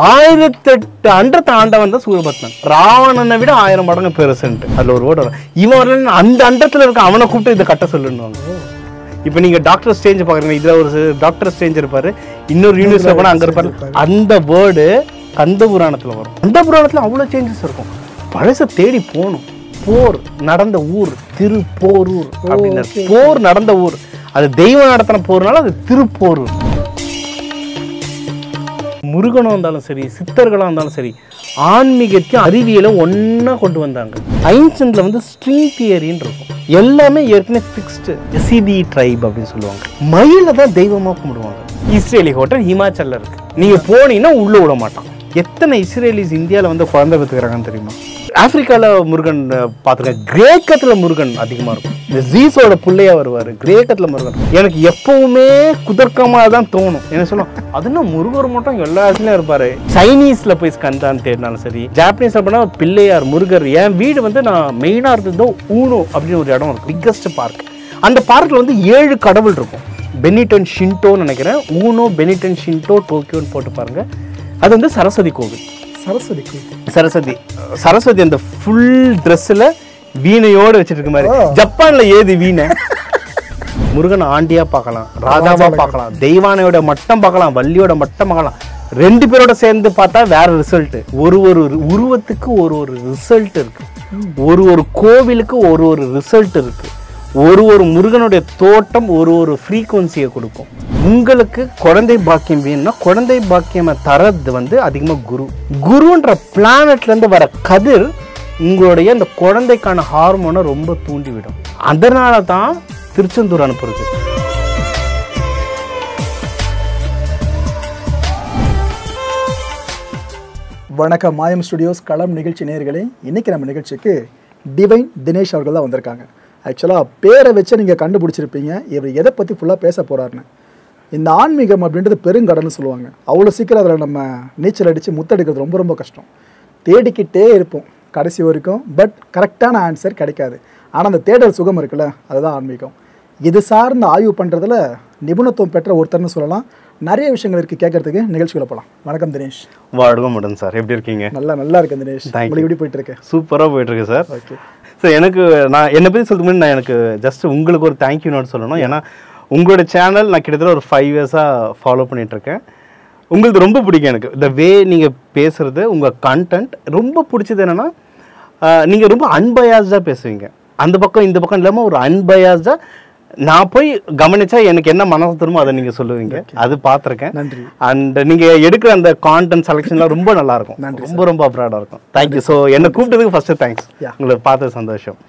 1008 அண்டத்தை ஆண்டவன் தான் சூரபத்மன். ராவணனை விட 1000 மடங்கு பெருசுன்ட்டு அதுல ஒரு ஓடு வரும். இவன் அந்த அண்டத்துல இருக்க அவனை கூப்பிட்டு இதை கட்ட சொல்லுவாங்க. இப்ப நீங்க டாக்டர் ஸ்ட்ரேஞ்ச் பாக்குறீங்க, இதுல ஒரு டாக்டர் ஸ்ட்ரேஞ்ச் இருப்பாரு, இன்னொரு யூனிவர்ஸ்ல போனா அங்க இருப்பாரு. அந்த வேர்டு கந்த புராணத்துல வரும். கந்த புராணத்துல அவ்வளவு சேஞ்சஸ் இருக்கும். பழச தேடி போகணும். போர் நடந்த ஊர் திருப்போரூர் அப்படின்னு. போர் நடந்த ஊர், அது தெய்வம் நடத்தின போர்னால அது திருப்போரூர். முருகனாக இருந்தாலும் சரி, சித்தர்களாக இருந்தாலும் சரி, ஆன்மீகத்தையும் அறிவியலை ஒன்றா கொண்டு வந்தாங்க. ஐன்ஸ்டீன்ல வந்து ஸ்ட்ரிங் தியரின்னு இருக்கும். எல்லாமே ஏற்கனவே ஃபிக்ஸ்டு. எசிடி ட்ரைப் அப்படின்னு சொல்லுவாங்க. மயில தான் தெய்வமாக கும்பிடுவாங்க. இஸ்ரேலி ஹோட்டல் ஹிமாச்சல்ல இருக்கு. நீங்க போனீங்கன்னா உள்ள விட மாட்டான். எத்தனை இஸ்ரேலிஸ் இந்தியாவில் வந்து குழந்தை பெற்றுக்கிறாங்கன்னு தெரியுமா? ஆப்பிரிக்காவில் முருகன் பார்த்துருக்கேன். கிரேக்கத்தில் முருகன் அதிகமாக இருக்கும். இந்த ஜீஸோட பிள்ளையா வருவார். கிரேக்கத்தில் முருகன் எனக்கு எப்பவுமே குதர்க்கமாக தான் தோணும். என்ன சொல்லும், அதுனா முருகர் மட்டும் எல்லா இடத்துலையும் இருப்பார். சைனீஸில் போய் ஸ்கந்தான்னு தேடினாலும் சரி, ஜாப்பனீஸில் போனால் பிள்ளையார் முருகர். என் வீடு வந்து நான் மெயினாக இருந்ததோ ஊனோ அப்படின்னு ஒரு இடம் இருக்கும், பிக்கஸ்ட் பார்க். அந்த பார்க்கில் வந்து 7 கடவுள் இருக்கும். பெனிட்டன் ஷின்டோன்னு நினைக்கிறேன். ஊனோ பெனிட்டன் ஷின்டோ டோக்கியோன்னு போட்டு பாருங்க. அது வந்து சரஸ்வதி கோவில். சரஸ்வதி அந்த ஃபுல் ட்ரெஸ்ல வீணையோட வச்சிட்டு இருக்க மாதிரி. ஜப்பான்ல ஏது வீணை? முருகன் ஆண்டியா பார்க்கலாம், ராதாவா பார்க்கலாம், தெய்வானையோட மட்டம் பார்க்கலாம், வள்ளியோட மட்டம் பார்க்கலாம். 2 பேரோட சேர்ந்து பார்த்தா வேற ரிசல்ட். ஒரு உருவத்துக்கு ஒரு ரிசல்ட் இருக்கு. ஒரு கோவிலுக்கு ஒரு ரிசல்ட் இருக்கு. ஒரு முருகனுடைய தோட்டம் ஒரு ஃப்ரீக்வன்சியை கொடுக்கும். உங்களுக்கு குழந்தை பாக்கியம் வேணும்னா குழந்தை பாக்கியம் தரது வந்து அதிகமாக குருன்ற பிளானட்ல இருந்து வர கதிர் உங்களுடைய அந்த குழந்தைக்கான ஹார்மோனை ரொம்ப தூண்டிவிடும். அதனால தான் திருச்செந்தூர் அனுப்புறது. வணக்கம் மாயம் ஸ்டுடியோஸ் களம் நிகழ்ச்சி நேயர்களே. இன்னைக்கு நம்ம நிகழ்ச்சிக்கு டிவைன் தினேஷ் அவர்கள் தான் வந்திருக்காங்க. ஆக்சுவலாக பேரை வச்சு நீங்கள் கண்டுபிடிச்சிருப்பீங்க இவர் எதை பற்றி ஃபுல்லாக பேச போகிறாருன்னு. இந்த ஆன்மீகம் அப்படின்றது பெருங்கடன்னு சொல்லுவாங்க. அவ்வளோ சீக்கிரம் அதில் நம்ம நீச்சல் அடித்து முத்தெடுக்கிறது ரொம்ப ரொம்ப கஷ்டம். தேடிக்கிட்டே இருப்போம் கடைசி வரைக்கும், பட் கரெக்டான ஆன்சர் கிடைக்காது. ஆனால் அந்த தேடல் சுகம் இருக்குல்ல, அதுதான் ஆன்மீகம். இது சார்ந்த ஆய்வு பண்ணுறதுல நிபுணத்துவம் பெற்ற ஒருத்தர்னு சொல்லலாம். நிறைய விஷயங்கள் இருக்குது கேட்கறதுக்கு. நிகழ்ச்சிக்குள்ள போகலாம். வணக்கம் தினேஷ். வணக்கம் சார், எப்படி இருக்கீங்க? நல்லா இருக்கேன் தினேஷ். உங்களுக்கு எப்படி போயிட்டு இருக்கு? சூப்பராக போயிட்டு இருக்கு சார். ஓகே சார், நான் என்னை பற்றி சொல்லுறது முன்னாடி நான் எனக்கு ஜஸ்ட் உங்களுக்கு ஒரு தேங்க்யூ நோட் சொல்லணும். ஏன்னா உங்களோட சேனல் நான் கிட்டத்தட்ட ஒரு 5 இயர்ஸாக ஃபாலோ பண்ணிகிட்ருக்கேன். உங்களுக்கு ரொம்ப பிடிக்கும் எனக்கு இந்த வே நீங்கள் பேசுகிறது. உங்கள் கண்டென்ட் ரொம்ப பிடிச்சது என்னென்னா, நீங்கள் ரொம்ப அன்பயாஸ்டாக பேசுவீங்க. அந்த பக்கம் இந்த பக்கம் இல்லாமல் ஒரு அன்பயாஸ்டாக நான் போய் கவனிச்சா எனக்கு என்ன மனசு தருமோ அதை நீங்கள் சொல்லுவீங்க. அது பார்த்துருக்கேன். நன்றி. அண்ட் நீங்கள் எடுக்கிற அந்த கான்டென்ட் செலெக்ஷன்லாம் ரொம்ப நல்லாயிருக்கும். ரொம்ப ப்ராடாக இருக்கும். தேங்க்யூ. ஸோ என்னை கூப்பிட்டதுக்கு ஃபஸ்ட்டு தேங்க்ஸ். உங்களை பார்த்தது சந்தோஷம்.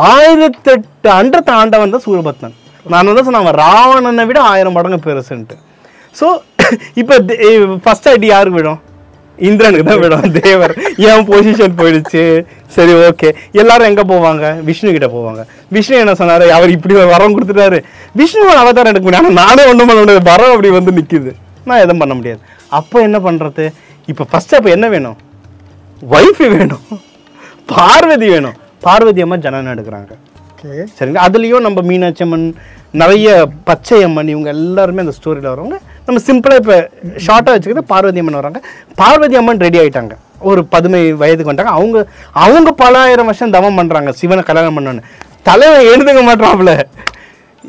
1008 அண்டத்தை ஆண்டவன் தான் சூரபத்மன். நான் வந்து சொன்னேன் ராவணனை விட 1000 மடங்கு பெருசுன்ட்டு. ஸோ இப்போ ஃபர்ஸ்ட் ஐடி யாருக்கு விடும்? இந்திரனுக்கு தான் விடும். தேவர் ஏன் பொசிஷன் போயிடுச்சு. சரி, ஓகே. எல்லாரும் எங்கே போவாங்க? விஷ்ணு கிட்ட போவாங்க. விஷ்ணு என்ன சொன்னார்? அவர் இப்படி வரம் கொடுத்துட்டாரு. விஷ்ணு அவதாரம் எடுக்க முடியும். ஆனால் நானே ஒன்றும் பண்ண முடியாது. வரம் அப்படி வந்து நிற்கிது. நான் எதுவும் பண்ண முடியாது. அப்போ என்ன பண்ணுறது? இப்போ ஃபஸ்ட்டு அப்போ என்ன வேணும்? ஒய்ஃபு வேணும், பார்வதி வேணும். பார்வதி அம்மா ஜனனம் எடுக்கிறாங்க. சரிங்களா? அதுலேயும் நம்ம மீனாட்சி அம்மன், நிறைய பச்சை அம்மன், இவங்க எல்லாருமே அந்த ஸ்டோரியில் வரவங்க. நம்ம சிம்பிளாக இப்போ ஷார்ட்டாக வச்சுக்கிட்டு பார்வதி அம்மன் வராங்க. பார்வதி அம்மன் ரெடி ஆகிட்டாங்க. ஒரு 10 வயதுக்கு வந்துட்டாங்க. அவங்க பல 1000 வருஷம் தவம் பண்ணுறாங்க சிவனை கல்யாணம் பண்ணோன்னு. தலைவன் எழுதுக்க மாட்டாப்புல.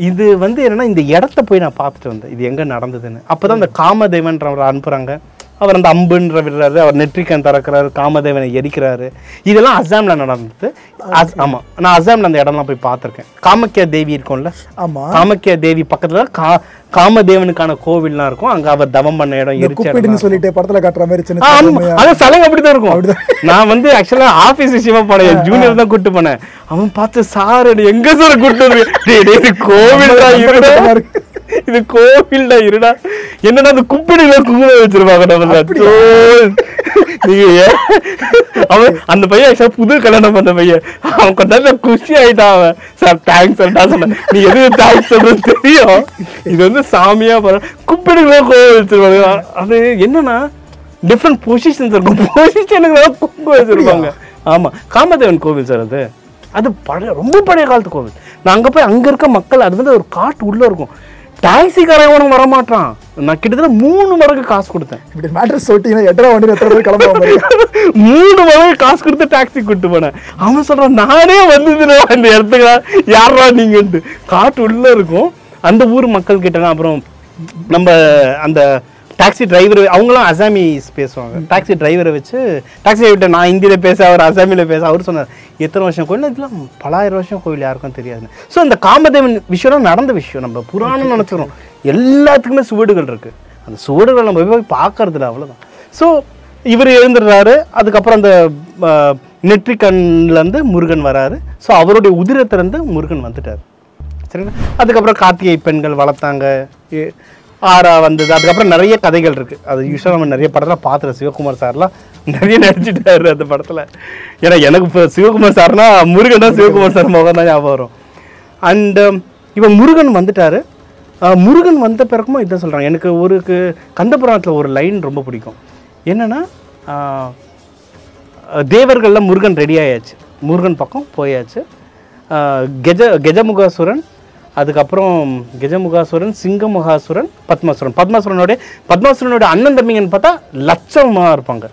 இது வந்து என்னென்னா, இந்த இடத்த போய் நான் பார்த்துட்டு வந்தேன் இது எங்கே நடந்ததுன்னு. அப்போ தான் இந்த காமதேவன்றவரை அனுப்புகிறாங்க. அவர் அந்த அம்புன்ற விடுறாரு, அவர் நெற்றிக்கன் திறக்கிறாரு, காமதேவனை எரிக்கிறாரு. இதெல்லாம் அசாமில் நடந்தது. ஆமாம், நான் அசாமில் அந்த இடம்லாம் போய் பார்த்துருக்கேன். காமக்கியா தேவி இருக்கும்ல, ஆமாம், காமக்கியா தேவி பக்கத்தில் காமதேவனுக்கான கோவில்லாம் இருக்கும். அங்கே அவர் தவம் பண்ண இடம் எரிச்சு சொல்லிட்டு படத்தில் காட்டுற மாதிரி அதான் சலங்க அப்படிதான் இருக்கும். நான் வந்து ஆக்சுவலாக ஆஃபீஸ் விஷயமா போனேன், என் ஜூனியர் தான் கூப்பிட்டு போனேன். அவன் பார்த்து சார் எங்க சார் கூப்பிட்டு கோவில் இது கோவில்டா இருடா. என்னன்னா அந்த குப்பிடில குங்குமம் வச்சிருப்பாங்க. நீங்க அவன் அந்த பையன் புது கல்யாணம் பண்ண பையன். அவன் கொஞ்சம் குஷி ஆயிட்டான். அவன் சார் தேங்க்ஸ் சொன்ன. நீ எது தேங்க்ஸ் சொல்றது தெரியும். இது வந்து சாமியா குப்பிடில கோவில் வச்சிருப்பாங்க. அது என்னன்னா டிஃப்ரெண்ட் பொசிஷன்ஸ் இருக்கும். பொசிஷனுக்கு குங்குமம் வச்சிருப்பாங்க. ஆமா, காமதேவன் கோவில் சார். அது ரொம்ப பழைய காலத்து கோவில். நான் அங்கே போய் அங்கே இருக்க மக்கள், அது வந்து ஒரு காட்டு உள்ளே இருக்கும். டாக்ஸிக்காரன் வரமாட்டான். நான் கிட்டத்தட்ட 3 மடங்கு காசு கொடுத்தேன். இப்படி மேட்ரஸ் சொல்லிட்டீங்கன்னா 8 வண்டி எத்தனை பேர் கிளம்புவாங்க 3 மடங்கு காசு கொடுத்து டாக்ஸி கூப்பிட்டு போனேன். அவன் சொல்றான் நானே வந்துதுடா இந்த இடத்துக்கு, யாரா நீங்கன்ட்டு. காட்டு உள்ள இருக்கும். அந்த ஊர் மக்கள் கிட்ட அப்புறம் நம்ம அந்த டாக்ஸி டிரைவர் அவங்களும் அசாமீஸ் பேசுவாங்க. டாக்ஸி டிரைவரை வச்சு டாக்ஸி டிரைவர்கிட்ட நான் ஹிந்தியில் பேச, அவர் அசாமியில் பேச. அவர் சொன்னார் எத்தனை வருஷம் கோயில், இதெல்லாம் பலாயிரம் வருஷம் கோயில், யாருக்கும் தெரியாதுன்னு. ஸோ இந்த காமதேவன் விஷயம் நடந்த விஷயம், நம்ம புராணம் நினச்சிக்கிறோம். எல்லாத்துக்குமே சுவடுகள் இருக்குது. அந்த சுவடுகள் நம்ம போய் பார்க்கறதில்ல, அவ்வளோதான். ஸோ இவர் எழுந்துடுறாரு. அதுக்கப்புறம் அந்த நெற்றிக்கண்லேருந்து முருகன் வராரு. ஸோ அவருடைய உதிரத்திலேருந்து முருகன் வந்துட்டார். சரிங்களா? அதுக்கப்புறம் கார்த்திகை பெண்கள் வளர்த்தாங்க, ஆரா வந்தது. அதுக்கப்புறம் நிறைய கதைகள் இருக்குது. அது யூஸ்வலாக நம்ம நிறைய படத்தில் பார்த்துருவோம். சிவகுமார் சார்லாம் நிறைய நடிச்சுட்டாரு அந்த படத்தில். ஏன்னா எனக்கு இப்போ சிவகுமார் சார்னா முருகன் தான், சிவகுமார் சார் முகம் தான் ஞாபகம் வரும். அண்டு இப்போ முருகன் வந்துட்டார். முருகன் வந்த பிறகுமா இதான் சொல்கிறாங்க. எனக்கு ஒரு கந்தபுராணத்தில் ஒரு லைன் ரொம்ப பிடிக்கும். என்னென்னா தேவர்கள்லாம் முருகன் ரெடி ஆயாச்சு, முருகன் பக்கம் போயாச்சு. கஜமுகாசுரன், அதுக்கப்புறம் கஜமுகாசுரன், சிங்கமுகாசுரன், பத்மாசுரனோட அண்ணன் தம்பிங்கன்னு பார்த்தா லட்சமாக இருப்பாங்க.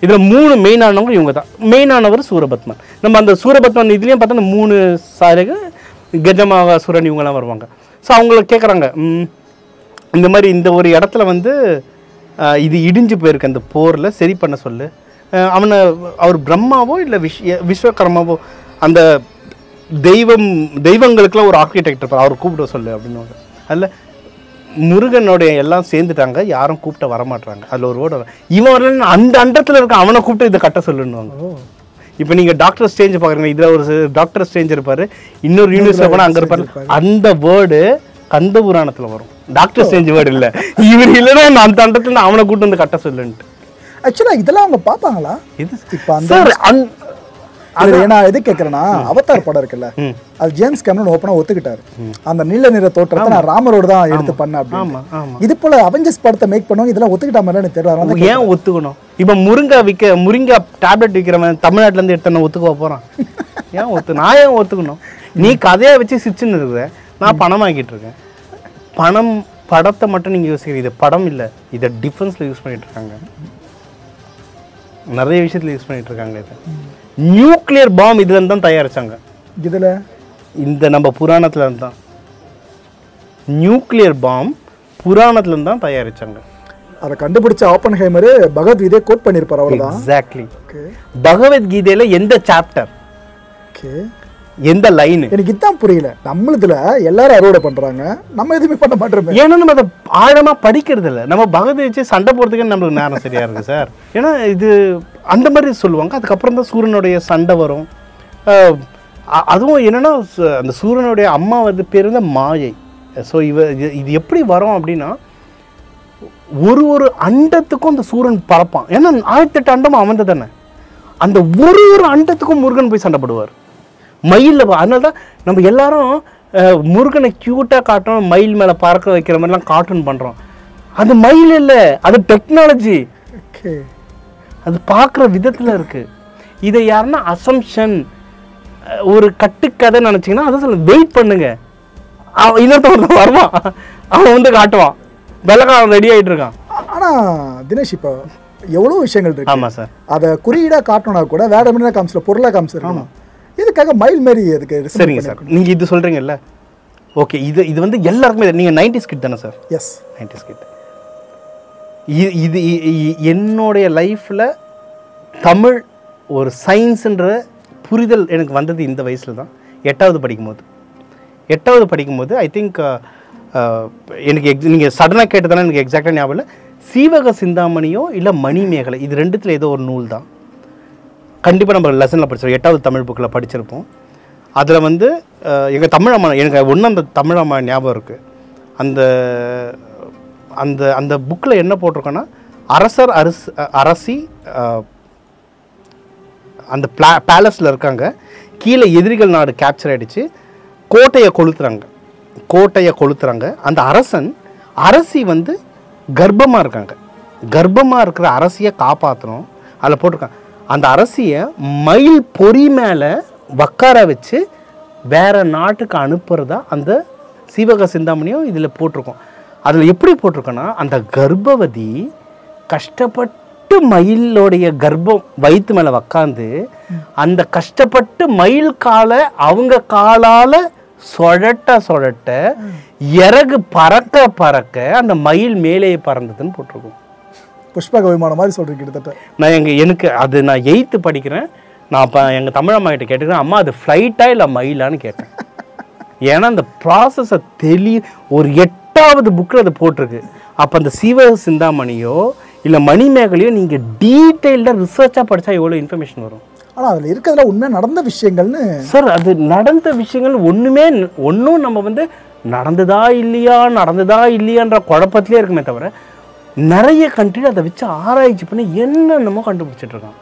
இதில் 3 மெயினானவங்க இவங்க தான். மெயினானவர் சூரபத்மன். நம்ம அந்த சூரபத்மன் இதுலேயும் பார்த்தா அந்த 3 சாரிகள் கஜமுகாசுரன் இவங்கெல்லாம் வருவாங்க. ஸோ அவங்கள கேட்குறாங்க, இந்த மாதிரி இந்த ஒரு இடத்துல வந்து இது இடிஞ்சு போயிருக்கு, அந்த போரில் சரி பண்ண சொல்லு. அவர் பிரம்மாவோ இல்லை விஸ்வகர்மாவோ அந்த தெய்வங்களுக்குலாம் ஒரு ஆர்கிடெக்ட் இருப்பார், அவர் கூப்பிட சொல்லு அப்படின்னு. அதில் முருகனுடைய எல்லாம் சேர்ந்துட்டாங்க, யாரும் கூப்பிட்ட வரமாட்டாங்க. அதில் ஒரு வேர்டு இவன் அந்த அண்டத்தில் இருக்க அவனை கூப்பிட்டு இதை கட்ட சொல்லுன்னுவாங்க. இப்போ நீங்கள் டாக்டர் ஸ்டேஞ்ச் பார்க்குறீங்க, இதில் ஒரு டாக்டர் ஸ்டேஞ்ச் இருப்பார், இன்னொரு யூனிவர்ஸில் போனால் அங்கே இருப்பார். அந்த வேர்டு கந்த புராணத்தில் வரும். டாக்டர் ஸ்டேஞ்ச் வேர்டு இல்லை. இவர் இல்லைன்னா நான் அந்த அண்டத்தில் அவனை கூப்பிட்டு வந்து கட்ட சொல்லுன்ட்டு. ஆக்சுவலாக இதெல்லாம் அவங்க பார்ப்பாங்களா? இது இப்போ அந்த நான் எது கேட்குறேன்னா, அவதார் படம் இருக்குல்ல, அது ஜேம்ஸ் கேமரன் ஓப்பனாக ஒத்துக்கிட்டாரு. அந்த நீல நிற தோற்றத்தை நான் ராமரோடு தான் எடுத்து பண்ணேன் அப்படின்னு. இது போல அவெஞ்சர்ஸ் படத்தை மேக் பண்ணுவாங்க, இதெல்லாம் ஒத்துக்கிட்ட மாதிரி எனக்கு தெரியல. ஏன் ஒத்துக்கணும்? இப்போ முருங்கை டேப்லெட் விற்கிறவன் தமிழ்நாட்டிலேருந்து எடுத்து ஒத்துக்க போகிறான். ஏன் நான் ஏன் ஒத்துக்கணும்? நீ கதையை வச்சு சிரிச்சுன்னு இருக்கிற, நான் பணம் வாங்கிட்டு இருக்கேன். படத்தை மட்டும் நீங்கள் யோசிக்கிறீங்க, இது படம் இல்லை, இதை டிஃபென்ஸில் யூஸ் பண்ணிட்டு இருக்காங்க, நிறைய விஷயத்தில் யூஸ் பண்ணிட்டு இருக்காங்க. இதை நியூக்ளியர் பாம் இதுல தான் தயாரிச்சாங்க. இதுல இந்த நம்ம புராணத்துல இருந்து தான் நியூக்ளியர் பாம் புராணத்துல இருந்து தான் தயாரிச்சாங்க. அதை கண்டுபிடிச்ச ஆப்பன்ஹைமர் பகவத்கீதையை கோட் பண்ணிருப்பார், அவ்வளவுதான். எக்ஸாக்ட்லி. பகவத்கீதையில எந்த சாப்டர், எந்த லைன், எனக்கு இதான் புரியல. நம்மளதுல எல்லாரும் அறுவடை பண்றாங்க, நம்ம எதுவுமே பண்ண மாட்டோம். ஏன்னா நம்ம அதை ஆழமா படிக்கிறது இல்லை. நம்ம பகவத்கீதை சண்டை போடுறதுக்கு நம்மளுக்கு நேரம் சரியா இருக்கு சார். ஏன்னா இது அந்த மாதிரி சொல்லுவாங்க. அதுக்கப்புறம் தான் சூரியனுடைய சண்டை வரும். அதுவும் என்னன்னா அந்த சூரியனுடைய அம்மா வந்து பேர் வந்து மாயை. ஸோ இது எப்படி வரும் அப்படின்னா, ஒரு அண்டத்துக்கும் அந்த சூரியன் பறப்பான். ஏன்னா 1008 அண்டமும் அவன் தானே. அந்த ஒரு அண்டத்துக்கும் முருகன் போய் சண்டை போடுவார் மயிலில். அதனால தான் நம்ம எல்லாரும் முருகனை க்யூட்டாக காட்டணும், மயில் மேலே பறக்க வைக்கிற மாதிரிலாம் கார்ட்டூன் பண்ணுறோம். அது மயில் இல்லை, அது டெக்னாலஜி. அது பார்க்குற விதத்தில் இருக்குது. இதை யாருன்னா அசம்ஷன், ஒரு கட்டுக்கதை நினச்சிங்கன்னா அதை சொல்ல வெயிட் பண்ணுங்க, இன்னொருத்தவங்க வருவான், அவன் வந்து காட்டுவான், வெள்ளக்காரன் ரெடி ஆகிட்டு இருக்கான். ஆனால் தினேஷ் இப்போ எவ்வளோ விஷயங்கள் இருக்கு. ஆமாம் சார். அதை குறியீடாக காட்டணும்னா கூட வேற என்ன காமிச்சில பொருளாக காமிச்சிருக்கணும். இதுக்காக மயில் மாரி அதுக்கு. சரிங்க சார், நீங்கள் இது சொல்கிறீங்கல்ல, ஓகே. இது வந்து எல்லாருக்குமே நீங்கள் 90s கிட் தானே சார்? S, 90s kit. இது என்னுடைய லைஃப்பில் தமிழ் ஒரு சயின்ஸுன்ற புரிதல் எனக்கு வந்தது இந்த வயசில் தான். 8வது படிக்கும்போது ஐ திங்க் எனக்கு நீங்கள் சடனாக கேட்டதானே எனக்கு எக்ஸாக்டாக ஞாபகம் இல்லை. சீவக சிந்தாமணியோ இல்லை மணிமேகலை, இது ரெண்டுத்தில் ஏதோ ஒரு நூல் தான். கண்டிப்பாக நம்ம லெசனில் படிச்சிருக்கோம், 8வது தமிழ் புக்கில் படிச்சிருப்போம். அதில் வந்து எங்கள் தமிழம்மா, எனக்கு ஒன்று அந்த தமிழம்மா ஞாபகம் இருக்குது. அந்த அந்த அந்த புக்கில் என்ன போட்டிருக்கோன்னா, அரசி அந்த பேலஸில் இருக்காங்க, கீழே எதிரிகள் நாடு கேப்சர் ஆகிடுச்சு, கோட்டையை கொளுத்துறாங்க. அந்த அரசி வந்து கர்ப்பமாக இருக்காங்க. கர்ப்பமாக இருக்கிற அரசியை காப்பாற்றணும். அதில் போட்டிருக்காங்க, அந்த அரசியை மயில் பொறி மேலே உட்கார வச்சு வேறு நாட்டுக்கு அனுப்புகிறதா அந்த சீவக சிந்தாமணியும் இதில் போட்டிருக்கோம். அதில் எப்படி போட்டிருக்கோன்னா அந்த கர்ப்பவதி கஷ்டப்பட்டு மயிலோடைய கர்ப்பம் வயிற்று மேலே உக்காந்து அந்த கஷ்டப்பட்டு மயில் காலை அவங்க காலால் சொழட்ட இறகு பறக்க பறக்க அந்த மயில் மேலே பறந்ததுன்னு போட்டிருக்கோம். புஷ்பக விமானம் மாதிரி சொல்கிறீங்க கிட்டத்தட்ட. நான் எனக்கு அது நான் 8th படிக்கிறேன். நான் அப்போ எங்கள் தமிழ் அம்மா கிட்ட கேட்டுக்கிறேன், அம்மா அது ஃப்ளைட்டா இல்லை மயிலான்னு கேட்டேன். ஏன்னா அந்த ப்ராசஸை ஒரு 8வது புக்கில் அது போட்டிருக்கு. அப்போ அந்த சிவ சிந்தாமணியோ இல்லை மணிமேகலையோ நீங்கள் டீட்டெயில்டாக ரிசர்ச்சாக படித்தா எவ்வளோ இன்ஃபர்மேஷன் வரும். ஆனால் அதில் இருக்கிறதுல உண்மையாக நடந்த விஷயங்கள்னு சார், அது நடந்த விஷயங்கள் ஒன்றும் நம்ம வந்து நடந்ததா இல்லையான்ற குழப்பத்திலே இருக்குமே தவிர நிறைய கண்ட்ரியில் அதை வச்சு ஆராய்ச்சி பண்ணி என்னென்னமோ கண்டுபிடிச்சிட்டு இருக்கான்.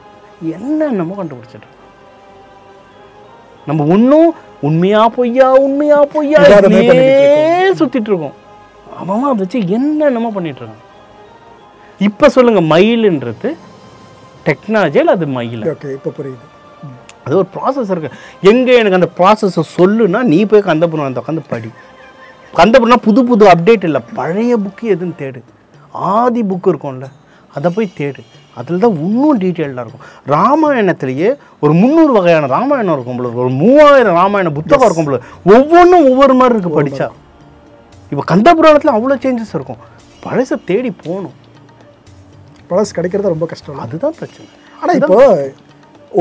நம்ம ஒன்றும் உண்மையா பொய்யா சுத்திட்டு இருக்கோம். அவன் அதை வச்சு என்னென்னமோ பண்ணிட்டு இருக்கான். இப்போ சொல்லுங்க, மயிலுன்றது டெக்னாலஜியில் அது மயில். இப்போ புரியுது. அது ஒரு ப்ராசஸ் இருக்கு. எனக்கு அந்த ப்ராசஸை சொல்லுன்னா நீ போய் கந்தபுரம் அந்த உட்காந்து படி. கந்தபுரம்னா புது அப்டேட் இல்லை, பழைய புக்கு எதுன்னு தேடு. ஆதி புக்கு இருக்கும்ல, அதை போய் தேடு. அதில் தான் இன்னும் டீட்டெயில்டாக இருக்கும். ராமாயணத்திலேயே ஒரு 300 வகையான ராமாயணம் இருக்கும் போல, ஒரு 3000 ராமாயண புத்தகம் இருக்கும் போல, ஒவ்வொன்றும் ஒவ்வொரு மாதிரி இருக்குது படித்தா. இப்போ கந்தபுராணத்தில் அவ்வளோ சேஞ்சஸ் இருக்கும். பழசை தேடி போகணும். பழசு கிடைக்கிறது ரொம்ப கஷ்டம். அதுதான் பிரச்சனை. ஆனால் இப்போ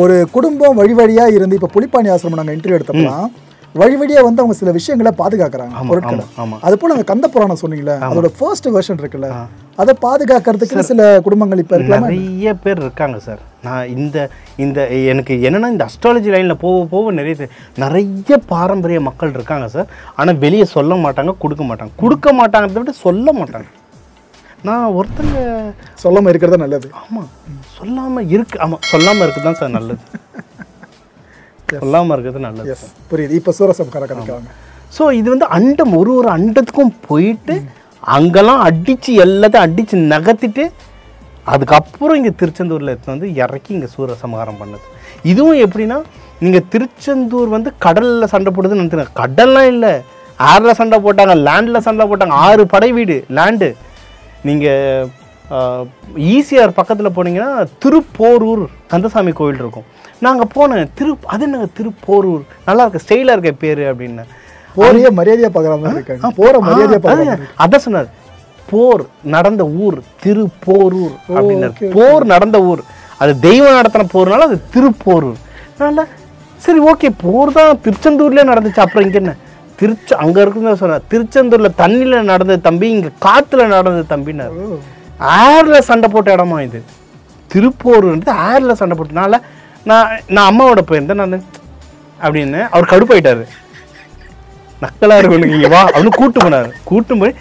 ஒரு குடும்பம் வழியாக இருந்து இப்போ புலிப்பாணி ஆசிரமம் நாங்கள் இன்டர்வியூ எடுத்தோம்னா வழியாக வந்து அவங்க சில விஷயங்களை பாதுகாக்கிறாங்க, பொருட்களை. அது போல அந்த கந்த புராணம் சொன்னீங்களே, அதோட ஃபர்ஸ்ட் வெர்ஷன் இருக்குல்ல, அதை பாதுகாக்கிறதுக்கு சில குடும்பங்கள் இப்போ நிறைய பேர் இருக்காங்க சார். நான் இந்த எனக்கு என்னன்னா இந்த அஸ்ட்ராலஜி லைனில் போக நிறைய பாரம்பரிய மக்கள் இருக்காங்க சார். ஆனால் வெளியே சொல்ல மாட்டாங்க, கொடுக்க மாட்டாங்கிறத விட சொல்ல மாட்டாங்க. நான் ஒருத்தங்க சொல்லாமல் இருக்கிறது நல்லது. ஆமாம், சொல்லாமல் இருக்குது தான் சார் நல்லது. சொல்லாமல் இருக்கிறது நல்லது. புரியுது. இப்போ சூரசம்ஹாரம். ஸோ இது வந்து அண்டம் ஒரு அண்டத்துக்கும் போயிட்டு அங்கெல்லாம் எல்லாத்தையும் அடித்து நகர்த்திட்டு அதுக்கப்புறம் இங்கே திருச்செந்தூரில் எடுத்து வந்து இறக்கி இங்கே சூரசம்ஹாரம் பண்ணது. இதுவும் எப்படின்னா, நீங்கள் திருச்செந்தூர் வந்து கடலில் சண்டை போடுதுன்னு நினைக்கிறேன். கடல்லாம் இல்லை, ஏரில் சண்டை போட்டாங்க, லேண்டில் சண்டை போட்டாங்க. 6 படை வீடு லேண்டு. நீங்கள் ஈசிஆர் பக்கத்தில் போனீங்கன்னா திருப்போரூர் கந்தசாமி கோவில் இருக்கும். நாங்கள் போனேன். அது என்னங்க திருப்போரூர், நல்லா இருக்கு, ஸ்டைலாக இருக்க பேர் அப்படின்னு. போரையே மரியாதையாக பார்க்குறாங்க. அதான் சொன்னார், போர் நடந்த ஊர் திருப்போரூர் அப்படின்னாரு. போர் நடந்த ஊர், அது தெய்வம் நடத்தின போர்னால அது திருப்போரூர். அதனால சரி ஓகே, போர் தான் திருச்செந்தூர்லேயே நடந்துச்சு, அப்புறம் இங்கே என்ன அங்கே இருக்குன்னு சொன்னார். திருச்செந்தூரில் தண்ணியில் நடந்தது தம்பி, இங்கே காற்றுல நடந்தது தம்பின்னாரு. ஏரில் சண்டை போட்ட இடமா இது. திருப்போரூர்ன்றது ஏரில் சண்டை போட்டனால நான் அம்மாவோட போயிருந்தேன் நான் அப்படின்னு. அவர் கடுப்பாயிட்டாரு. நக்கலாக இருக்கணும், இங்கே வா அப்படின்னு கூட்டு போய்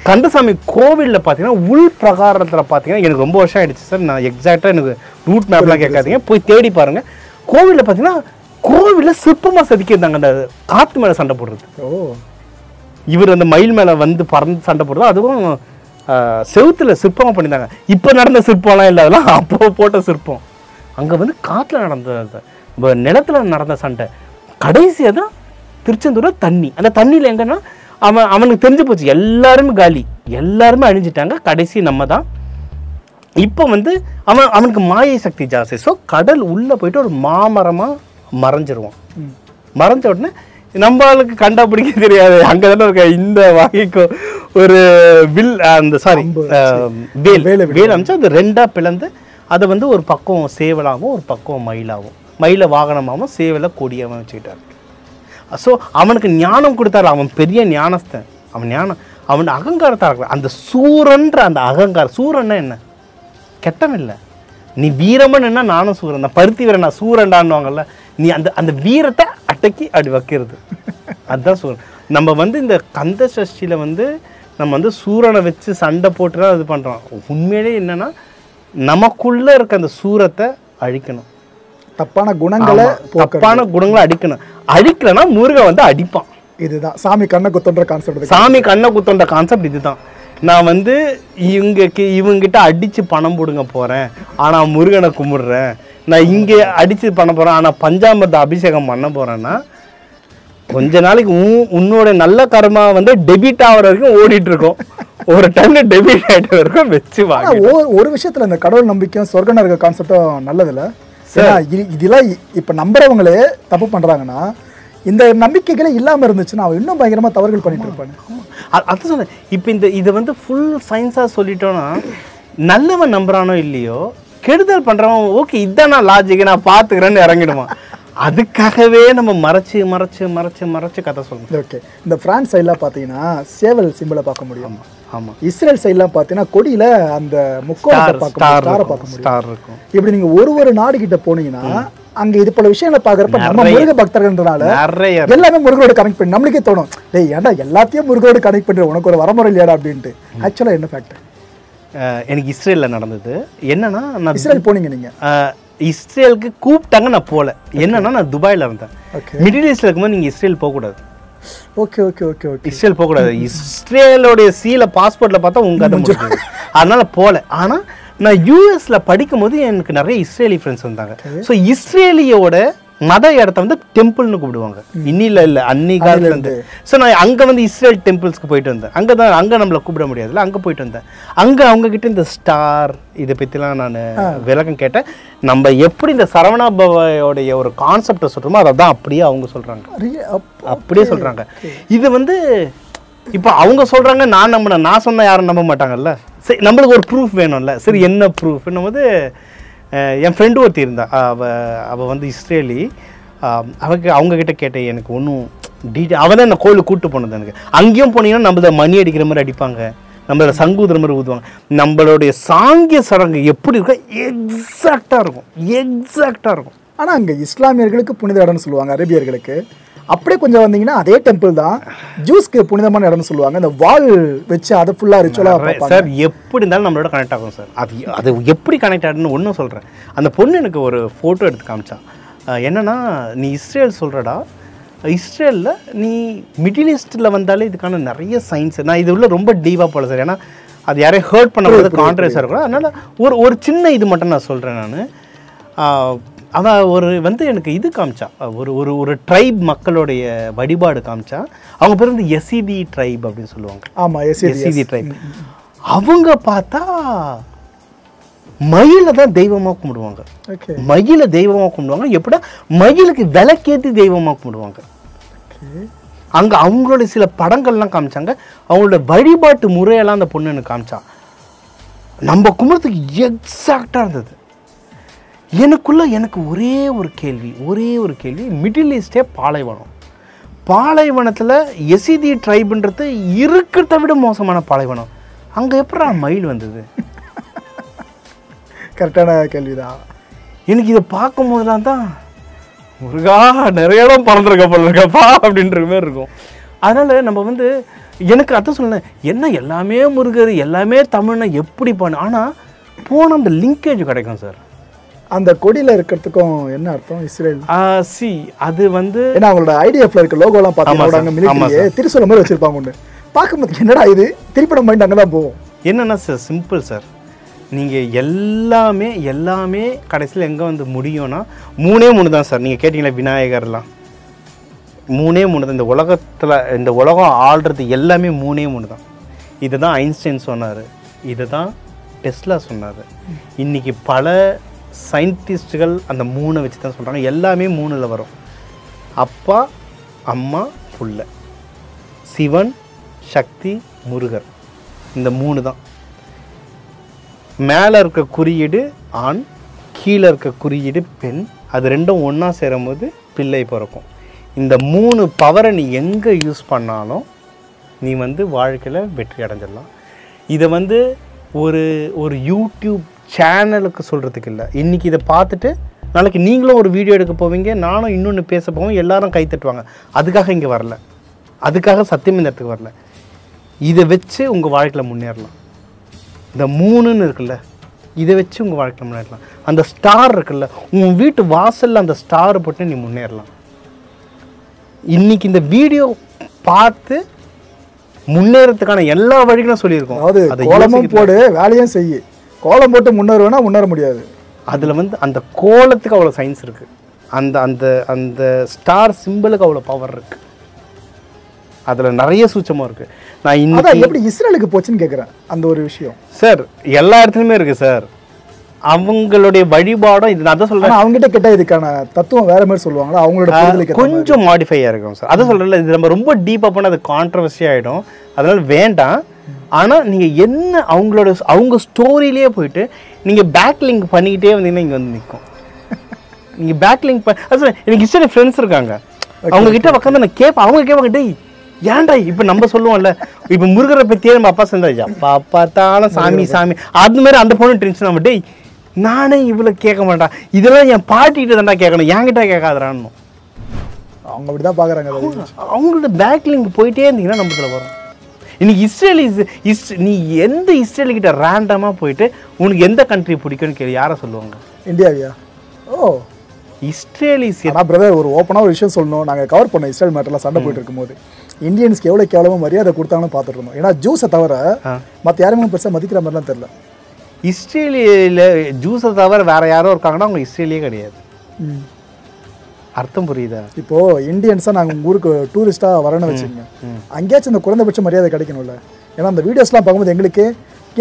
கந்தசாமி கோவிலில் பார்த்தீங்கன்னா உள் பிரகாரத்தில் பார்த்தீங்கன்னா எனக்கு ரொம்ப வருஷம் ஆயிடுச்சு சார். நான் எக்ஸாக்டாக எனக்கு ரூட் மேப்லாம் கேட்காதீங்க, போய் தேடி பாருங்கள். கோவிலில் பார்த்தீங்கன்னா கோவிலில் சிற்பமாக செதுக்கியிருந்தாங்க அந்த காற்று மேலே சண்டை போடுறது. இவர் அந்த மயில் மேலே வந்து பறந்து சண்டை போடுறது, அதுவும் செவுத்தில் சிற்பமாக பண்ணியிருந்தாங்க. இப்போ நடந்த சிற்பம்லாம் இல்லை, அதெல்லாம் அப்போ போட்ட சிற்பம். அங்கே வந்து காற்றுல நடந்த நிலத்தில் நடந்த சண்டை. கடைசியாக தான் திருச்செந்தூரில் தண்ணி. அந்த தண்ணியில் எங்கன்னா அவனுக்கு தெரிஞ்சு போச்சு, எல்லாருமே காலி, எல்லாருமே அழிஞ்சிட்டாங்க, கடைசி நம்ம தான். இப்போ வந்து அவனுக்கு மாயை சக்தி ஜாஸ்தி. ஸோ கடல் உள்ளே போயிட்டு ஒரு மாமரமாக மறைஞ்சிருவான். மறைஞ்ச உடனே நம்மளுக்கு கண்டுபிடிக்க தெரியாது. அங்கே தானே இருக்க இந்த வகைக்கு ஒரு வேல் அமைச்சு அது 2ஆக பிளந்து அதை வந்து ஒரு பக்கம் சேவலாகவும் ஒரு பக்கம் மயிலாகவும், மயில வாகனமாகவும் சேவலை கொடியாகவும் வச்சுக்கிட்டார். ஸோ அவனுக்கு ஞானம் கொடுத்தாரு. அவன் பெரிய ஞானஸ்தன். அவன் அகங்காரத்தான் இருக்கிற அந்த சூரன்ற அந்த அகங்காரம். சூரன்னா என்ன? கெட்டவன் இல்லை. நீ வீரமன்னா நானும் சூரன் தான். பருத்தி வீரன் நான் சூரன்டான்னுவாங்கல்ல, நீ அந்த வீரத்தை அடக்கி அப்படி வைக்கிறது, அதுதான் சூரன். நம்ம வந்து இந்த கந்த சஷ்டியில் வந்து நம்ம வந்து சூரனை வச்சு சண்டை போட்டுதான் இது பண்ணுறோம். உண்மையிலே என்னன்னா நமக்குள்ளே இருக்க அந்த சூரத்தை அழிக்கணும். தப்பான குணங்களை அடிக்கணும். அழிக்கலன்னா முருகன் வந்து அடிப்பான். இதுதான் சாமி கண்ணை குத்தோன்ற கான்செப்ட். இதுதான் நான் வந்து இவங்கிட்ட அடிச்சு பணம் போடுங்க போறேன், ஆனா முருகனை கும்பிடுறேன். நான் இங்கே அடிச்சு பண்ண போறேன், ஆனா பஞ்சாமிர்த அபிஷேகம் பண்ண போறேன்னா கொஞ்ச நாளைக்கு உன்னோட நல்ல கர்மா வந்து டெபிட் ஆகிற வரைக்கும் ஓடிட்டு இருக்கோம். ஒரு டைம்ல டெபிட் ஆயிட்டு வரைக்கும் வச்சு ஆனா வாங்க. ஒரு விஷயத்துல இந்த கடவுள் நம்பிக்கையும் சொர்க்க நரக கான்செப்டும் நல்லதில்ல. ஏன்னா இதெல்லாம் இப்ப நம்புறவங்களே தப்பு பண்றாங்கன்னா இந்த நம்பிக்கைகளே இல்லாம இருந்துச்சுன்னா அவன் இன்னும் பயங்கரமா தவறுகள் பண்ணிட்டு இருப்பானு. அது சொன்னேன். இப்போ இதை வந்து ஃபுல் சயின்ஸாக சொல்லிட்டோன்னா நல்லவன் நம்புறானோ இல்லையோ கெடுதல் பண்றவன் ஓகே இதான் நான் லாஜிக் நான் பார்த்துக்கிறேன்னு இறங்கிடுவான். அதுக்காகவே நம்ம மறைச்சு மறைச்சு மறைச்சு மறைச்சு கதை சொல்லணும். ஓகே, இந்த பிரான்ஸ் சைட்லாம் பார்த்தீங்கன்னா சேவல் சிம்பிளை பார்க்க முடியும். ஆமாம். இஸ்ரேல் சைட்லாம் பார்த்தீங்கன்னா கொடியில அந்த முக்கோணத்தை பார்க்க முடியும். ஸ்டார் இருக்கும். இப்படி நீங்க ஒரு நாடு கிட்ட போனீங்கன்னா அங்க இது போல விஷயங்களை பாக்குறப்ப நம்ம முருக பக்தர்கள்ன்றனால எல்லாமே முருகரோட கனெக்ட் பண்ணி நம்மளுக்கே தோணும், டேய் ஏன்டா எல்லாத்தையும் முருகரோட கனெக்ட் பண்ற உனக்கு ஒரு வரமுறை இல்லையாடா அப்படின்ட்டு. ஆக்சுவலா என்ன ஃபேக்ட்? எனக்கு இஸ்ரேலில் நடந்தது என்னன்னா, நான் இஸ்ரேல் போனீங்க நீங்க? இஸ்ரேலுக்கு கூப்பிட்டாங்க, நான் போகல. என்னன்னா நான் துபாயில் இருந்தேன். மிடில் ஈஸ்ட்ல இருக்கும்போது நீங்கள் இஸ்ரேல் போகக்கூடாது. Okay okay okay okay. Israel போகக்கூடாது. இஸ்ரேலோடைய சீல பாஸ்போர்ட்டில் பார்த்தா உங்க கதை முடிஞ்சது. அதனால போகல. ஆனால் நான் யூஎஸ்ல படிக்கும் போது எனக்கு நிறைய இஸ்ரேலி ஃப்ரெண்ட்ஸ் வந்தாங்க. ஸோ இஸ்ரேலியோட மத இடத்த வந்து டெம்பிள்னு கூப்பிடுவாங்க. இன்னில இல்லை அன்னி காலத்துல இருந்து. ஸோ நான் அங்கே வந்து இஸ்ரேல் டெம்பிள்ஸ்க்கு போயிட்டு வந்தேன். அங்கே நம்மளை கூப்பிட முடியாதுல்ல, அங்கே போயிட்டு வந்தேன். அங்கே அவங்க கிட்ட இந்த ஸ்டார் இதை பற்றிலாம் நான் விளக்கம் கேட்டேன். நம்ம எப்படி இந்த சரவணாபவையோடைய ஒரு கான்செப்டை சொல்கிறோமோ அதை தான் அப்படியே அவங்க சொல்கிறாங்க. அப்படியே சொல்கிறாங்க. இது வந்து இப்போ அவங்க சொல்கிறாங்க, நான் சொன்னால் யாரும் நம்ப மாட்டாங்கல்ல. சரி, நம்மளுக்கு ஒரு ப்ரூஃப் வேணும்ல. சரி, என்ன ப்ரூஃப்னும் போது என் ஃப்ரெண்டு ஒருத்தி இருந்தா. அவள் வந்து இஸ்ரேலி. அவங்கக்கிட்ட கேட்டேன், எனக்கு ஒன்றும் அவள் தான் என்னை கோயிலுக்கு கூப்பிட்டு போனது. எனக்கு அங்கேயும் போனீங்கன்னா நம்மள மணி அடிக்கிற மாதிரி அடிப்பாங்க, நம்மளோட சங்கூதுற மாதிரி ஊதுவாங்க. நம்மளுடைய சாங்கிய சடங்கு எப்படி இருக்கோ எக்ஸாக்டாக இருக்கும். ஆனால் அங்கே இஸ்லாமியர்களுக்கு புனித இடம்னு சொல்லுவாங்க, அரேபியர்களுக்கு. அப்படியே கொஞ்சம் வந்தீங்கன்னா அதே டெம்பிள் தான் ஜூஸ்க்கு புனிதமான இடம்னு சொல்லுவாங்க. இந்த வால் வச்சு அதை ஃபுல்லாக ரிச்சுவலாக சார் எப்படி இருந்தாலும் நம்மளோட கனெக்ட் ஆகும் சார். அது எப்படி கனெக்ட் ஆகுதுன்னு ஒன்றும் சொல்கிறேன். அந்த பொண்ணு எனக்கு ஒரு ஃபோட்டோ எடுத்து காமிச்சான். என்னன்னா, நீ இஸ்ரேல் சொல்கிறடா, இஸ்ரேலில் நீ மிடில் ஈஸ்ட்டில் வந்தாலே இதுக்கான நிறைய சயின்ஸ். நான் இது உள்ள ரொம்ப டீவாக போகல சார், ஏன்னா அது யாரையும் ஹர்ட் பண்ண கான்ட்ரவர்ஸாக இருக்கும். அதனால் ஒரு சின்ன இது மட்டும் நான் சொல்கிறேன். நான் அவன் வந்து எனக்கு இது காமிச்சா, ஒரு ட்ரைப் மக்களுடைய வழிபாடு காமிச்சா. அவங்க பேர் வந்து எசிதி ட்ரைப் அப்படின்னு சொல்லுவாங்க. ஆமாம், எசிதி ட்ரைப். அவங்க பார்த்தா மயிலை தான் தெய்வமாக கும்பிடுவாங்க. மயிலை தெய்வமாக கும்பிடுவாங்க. எப்படின்னா மயிலுக்கு விளக்கேற்றி தெய்வமாக கும்பிடுவாங்க. அங்கே அவங்களோட சில படங்கள்லாம் காமிச்சாங்க. அவங்களோட வழிபாட்டு முறையெல்லாம் அந்த பொண்ணு எனக்கு காமிச்சா. நம்ம கும்பிட்றதுக்கு எக்ஸாக்டாக இருந்தது. எனக்கு ஒரே ஒரு கேள்வி. மிடில் ஈஸ்டே பாலைவனத்தில் எசிதி ட்ரைப்ன்றது இருக்கிறத விட மோசமான பாலைவனம். அங்கே எப்படா மயில் வந்தது? கரெக்டான கேள்விதான். எனக்கு இதை பார்க்கும் போதெல்லாம் தான் முருகா நிறைய இடம் பறந்துருக்கப்பா அப்படின்ற மாதிரி இருக்கும். அதனால் நம்ம வந்து எனக்கு அதான் சொன்னேன், என்ன எல்லாமே முருகர் எல்லாமே தமிழ்னா எப்படி பண்ண. ஆனால் போனால் அந்த லிங்கேஜ் கிடைக்கும் சார். அந்த கொடியில் இருக்கிறதுக்கும் என்ன அர்த்தம்? இஸ்ரேல் அது வந்து ஏன்னா அவங்களோட ஐடிஎஃப்ல இருக்க லோகோலாம் பார்த்தீங்கன்னா மிலிட்டரியே திருசூலம் மாதிரி வச்சிருப்பாங்க. ஒன்று பார்க்கும்போது என்னடா இது திருப்பி நம்ம மைண்ட் அங்கே தான் போவோம். என்னன்னா சார், சிம்பிள் சார். நீங்கள் எல்லாமே கடைசியில் எங்கே வந்து முடியும்னா 3 தான் சார். நீங்கள் கேட்டிங்களா விநாயகர்லாம் 3 தான். இந்த உலகத்தில் இந்த உலகம் ஆள்றது எல்லாமே 3 தான். இதை தான் ஐன்ஸ்டைன் சொன்னார், இதை தான் டெஸ்லா சொன்னார். இன்றைக்கி பல சயின்டிஸ்ட்டுகள் அந்த 3 வச்சு தான் சொல்கிறாங்க. எல்லாமே 3ல் வரும். அப்பா, அம்மா, புள்ள, சிவன், சக்தி, முருகர். இந்த 3 தான். மேலே இருக்க குறியீடு ஆண், கீழே இருக்க குறியீடு பெண். அது ரெண்டும் ஒன்றா சேரும்போது பிள்ளை பிறக்கும். இந்த 3 பவரை நீ எங்கே யூஸ் பண்ணாலும் நீ வந்து வாழ்க்கையில் வெற்றி அடைஞ்சிடலாம். இதை வந்து ஒரு யூடியூப் சேனலுக்கு சொல்கிறதுக்கு இல்லை. இன்றைக்கி இதை பார்த்துட்டு நாளைக்கு நீங்களும் ஒரு வீடியோ எடுக்க போவீங்க, நானும் இன்னொன்று பேச போவோம், எல்லாரும் கை தட்டுவாங்க. அதுக்காக இங்கே வரல, அதுக்காக சத்தியம் இந்த இடத்துக்கு வரல. இதை வச்சு உங்கள் வாழ்க்கையில் முன்னேறலாம். இந்த 3ன்னு இருக்குல்ல, இதை வச்சு உங்கள் வாழ்க்கையில் முன்னேறலாம். அந்த ஸ்டார் இருக்குல்ல, உங்கள் வீட்டு வாசலில் அந்த ஸ்டாரை போட்டு நீ முன்னேறலாம். இன்றைக்கி இந்த வீடியோ பார்த்து முன்னேறதுக்கான எல்லா வழிகளும் சொல்லியிருக்கோம். அதாவது கோலமும் போடு, வேலையும் செய்ய. கோலம் போட்டு முன்னேறுவேன்னா முன்னேற முடியாது. அதில் வந்து அந்த கோலத்துக்கு அவ்வளோ சயின்ஸ் இருக்குது. அந்த அந்த அந்த ஸ்டார் சிம்பிளுக்கு அவ்வளோ பவர் இருக்குது. அதில் நிறைய சூட்சமாக இருக்குது. நான் அதான் இன்னைக்கு எப்படி இஸ்ரேலுக்கு போச்சுன்னு கேட்குறேன் அந்த ஒரு விஷயம். சார் எல்லா இடத்துலையுமே இருக்குது சார். அவங்களுடைய வழிபாடும் இது நான் தான் சொல்கிறேன். அவங்ககிட்ட கேட்டால் இதுக்கான தத்துவம் வேற மாதிரி சொல்லுவாங்களா? அவங்களோட புரிதலுக்கு கொஞ்சம் மாடிஃபையாக இருக்கும் சார். அதை சொல்கிறேன்ல, இது நம்ம ரொம்ப டீப்பாக போனால் அது கான்ட்ரவர்சி ஆகிடும். அதனால் வேண்டாம். ஆனால் நீங்கள் என்ன அவங்க ஸ்டோரியிலே போயிட்டு நீங்கள் பேக் லிங்க் பண்ணிக்கிட்டே வந்தீங்கன்னா இங்கே வந்து நிற்கும். நீங்கள் பேக் லிங்க் அது எனக்கு இஸ்ரேல் ஃப்ரெண்ட்ஸ் இருக்காங்க. அவங்க கிட்ட உட்காந்து நான் கேட்பேன். அவங்க கேட்பாங்க, டேய் ஏன்டா இப்போ நம்ம சொல்லுவோம்ல, இப்போ முருகரை பற்றியே நம்ம அப்பா சேர்ந்தாச்சு, அப்பா பார்த்தாலும் சாமி சாமி அது மாதிரி அந்த பொண்ணு டென்ஷன் ஆகும். டேய் நானே இவ்வளோ கேட்க மாட்டேன், இதெல்லாம் என் பாட்டிகிட்ட தான்டா கேட்கணும், என்கிட்ட கேட்காதான்னு. அவங்க அப்படி தான் பார்க்குறாங்க. அவங்களோட பேக் லிங்க் போயிட்டே இருந்தீங்கன்னா நம்மள வரும். இன்னைக்கு நீ எந்த இஸ்ரேல்கிட்ட ரேண்டமாக போயிட்டு உனக்கு எந்த கண்ட்ரி பிடிக்கும்னு கேள்வி யாரை சொல்லுவாங்க? இந்தியாவியா? ஓ இஸ்ரேலிஸ். ஆனால் பிரதர் ஒரு ஓப்பனாக ஒரு விஷயம் சொல்லணும். நாங்கள் கவர் பண்ணோம் இஸ்ரேல் மேட்டர்லாம் சண்டை போயிட்டு இருக்கும்போது இந்தியன்ஸ்க்கு எவ்வளோ கேவலமாக மரியாதை கொடுத்தாங்கன்னு பார்த்துட்டு இருந்தோம். ஏன்னா ஜூஸை தவிர மற்ற யாருமே பெருசாக மதிக்கிற மாதிரிலாம் தெரியல. இஸ்ரேலியில் ஜூஸை தவிர வேற யாரோ இருக்காங்கன்னா அவங்க இஸ்ரேலியே கிடையாது. அர்த்தம் புரியுதா? இப்போ இந்தியன்ஸாக நாங்கள் உங்கள் ஊருக்கு டூரிஸ்ட்டாக வரணும்னு வச்சுக்கோங்க, அங்கேயாச்சும் இந்த குறைந்தபட்ச மரியாதை கிடைக்கணும்ல. ஏன்னா அந்த வீடியோஸ்லாம் பார்க்கும்போது எங்களுக்கு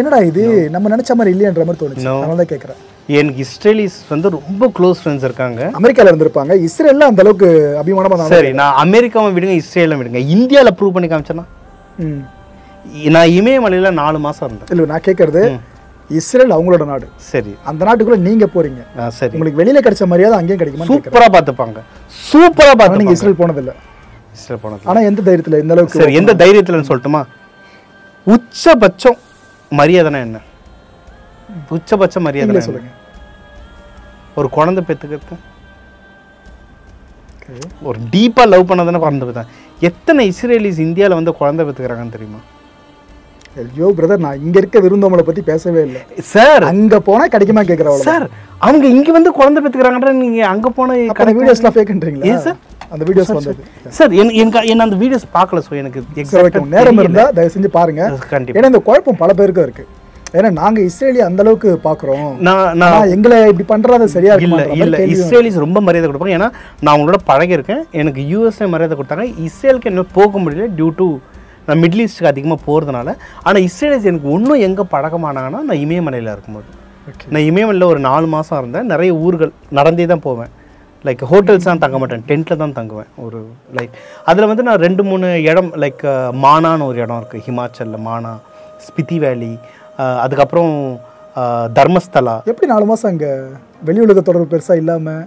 என்னடா இது நம்ம நினச்ச மாதிரி இல்லையன்ற மாதிரி தோணுச்சு. அதனால தான் கேட்குறேன். எனக்கு இஸ்ரேலிஸ் வந்து ரொம்ப க்ளோஸ் ஃப்ரெண்ட்ஸ் இருக்காங்க. அமெரிக்காவில் இருந்திருப்பாங்க. இஸ்ரேலில் அந்த அளவுக்கு அபிமானமாக தான். சரி, நான் அமெரிக்காவை விடுங்க, இஸ்ரேலில் விடுங்க, இந்தியாவில் ப்ரூவ் பண்ணி காமிச்சேன்னா நான் இமயமலையில் 4 மாதம் இருந்தேன். இல்லை நான் கேட்குறது இஸ்ரேல் அவங்களோட நாடு. சரி, அந்த நாட்டுக்குள்ள நீங்க போறீங்க. சரி, உங்களுக்கு வெளியில கிடைச்ச மரியாதை அங்கேயும் கிடைக்குமா? சூப்பரா பார்த்துப்பாங்க. சூப்பரா பார்த்து. நீங்க இஸ்ரேல் போனதில்லை. இஸ்ரேல் போனது. ஆனா எந்த தைரியத்துல இந்த அளவுக்கு? சரி, எந்த தைரியத்துலன்னு சொல்லட்டுமா? உச்சபட்சம் மரியாதைனா என்ன? உச்சபட்ச மரியாதை சொல்லுங்க. ஒரு குழந்தை பெற்றுக்கிறது, ஒரு டீப்பா லவ் பண்ணதானே குழந்தை பெற்றாங்க. எத்தனை இஸ்ரேலிஸ் இந்தியாவில் வந்து குழந்தை பெற்றுக்கிறாங்கன்னு தெரியுமா? ஐயோ பிரதர், நான் இங்க இருக்க விருந்தவங்களை பத்தி பேசவே இல்லை சார். அங்க போனா கிடைக்குமா கேக்குறவங்க சார். அவங்க இங்க வந்து குழந்தை பெற்றுக்கிறாங்கன்ற நீங்க அங்க போன வீடியோஸ்லாம் ஃபேக்ன்றீங்களா? ஏன் சார் அந்த வீடியோஸ் வந்தது? சார் என்ன அந்த வீடியோஸ் பார்க்கல. ஸோ எனக்கு எக்ஸாக்ட்டா நேரம் இருந்தா தயவு செஞ்சு பாருங்க. ஏன்னா இந்த குழப்பம் பல பேருக்கு இருக்கு. ஏன்னா நாங்க இஸ்ரேலிய அந்த அளவுக்கு பாக்குறோம், நான் எங்களை இப்படி பண்றது சரியா இல்ல. இஸ்ரேலிஸ் ரொம்ப மரியாதை கொடுப்பாங்க. ஏன்னா நான் அவங்களோட பழகி இருக்கேன். எனக்கு யூஎஸ்ஏ மரியாதை கொடுத்தாங்க. இஸ்ரேலுக்கு என்ன போக முடியல டியூ டு நான் மிடில் ஈஸ்ட்டுக்கு அதிகமாக போகிறதுனால. ஆனால் இஸ்ரேலிஸ் எனக்கு ஒன்றும் எங்கே பழக்கமானாங்கன்னா நான் இமயமலையில் இருக்கும்போது. நான் இமயமலையில் ஒரு 4 மாதம் இருந்தேன். நிறைய ஊர்கள் நடந்தே தான் போவேன். லைக் ஹோட்டல்ஸ் தான் தங்க மாட்டேன், டென்ட்டில் தான் தங்குவேன். ஒரு லைக் அதில் வந்து நான் 2-3 இடம், லைக் மானான்னு ஒரு இடம் இருக்குது ஹிமாச்சலில், மானா, ஸ்பிதி வேலி, அதுக்கப்புறம் தர்மஸ்தலா. எப்படி 4 மாதம் அங்கே வெளி உலக தொடர்பு பெருசாக இல்லாமல்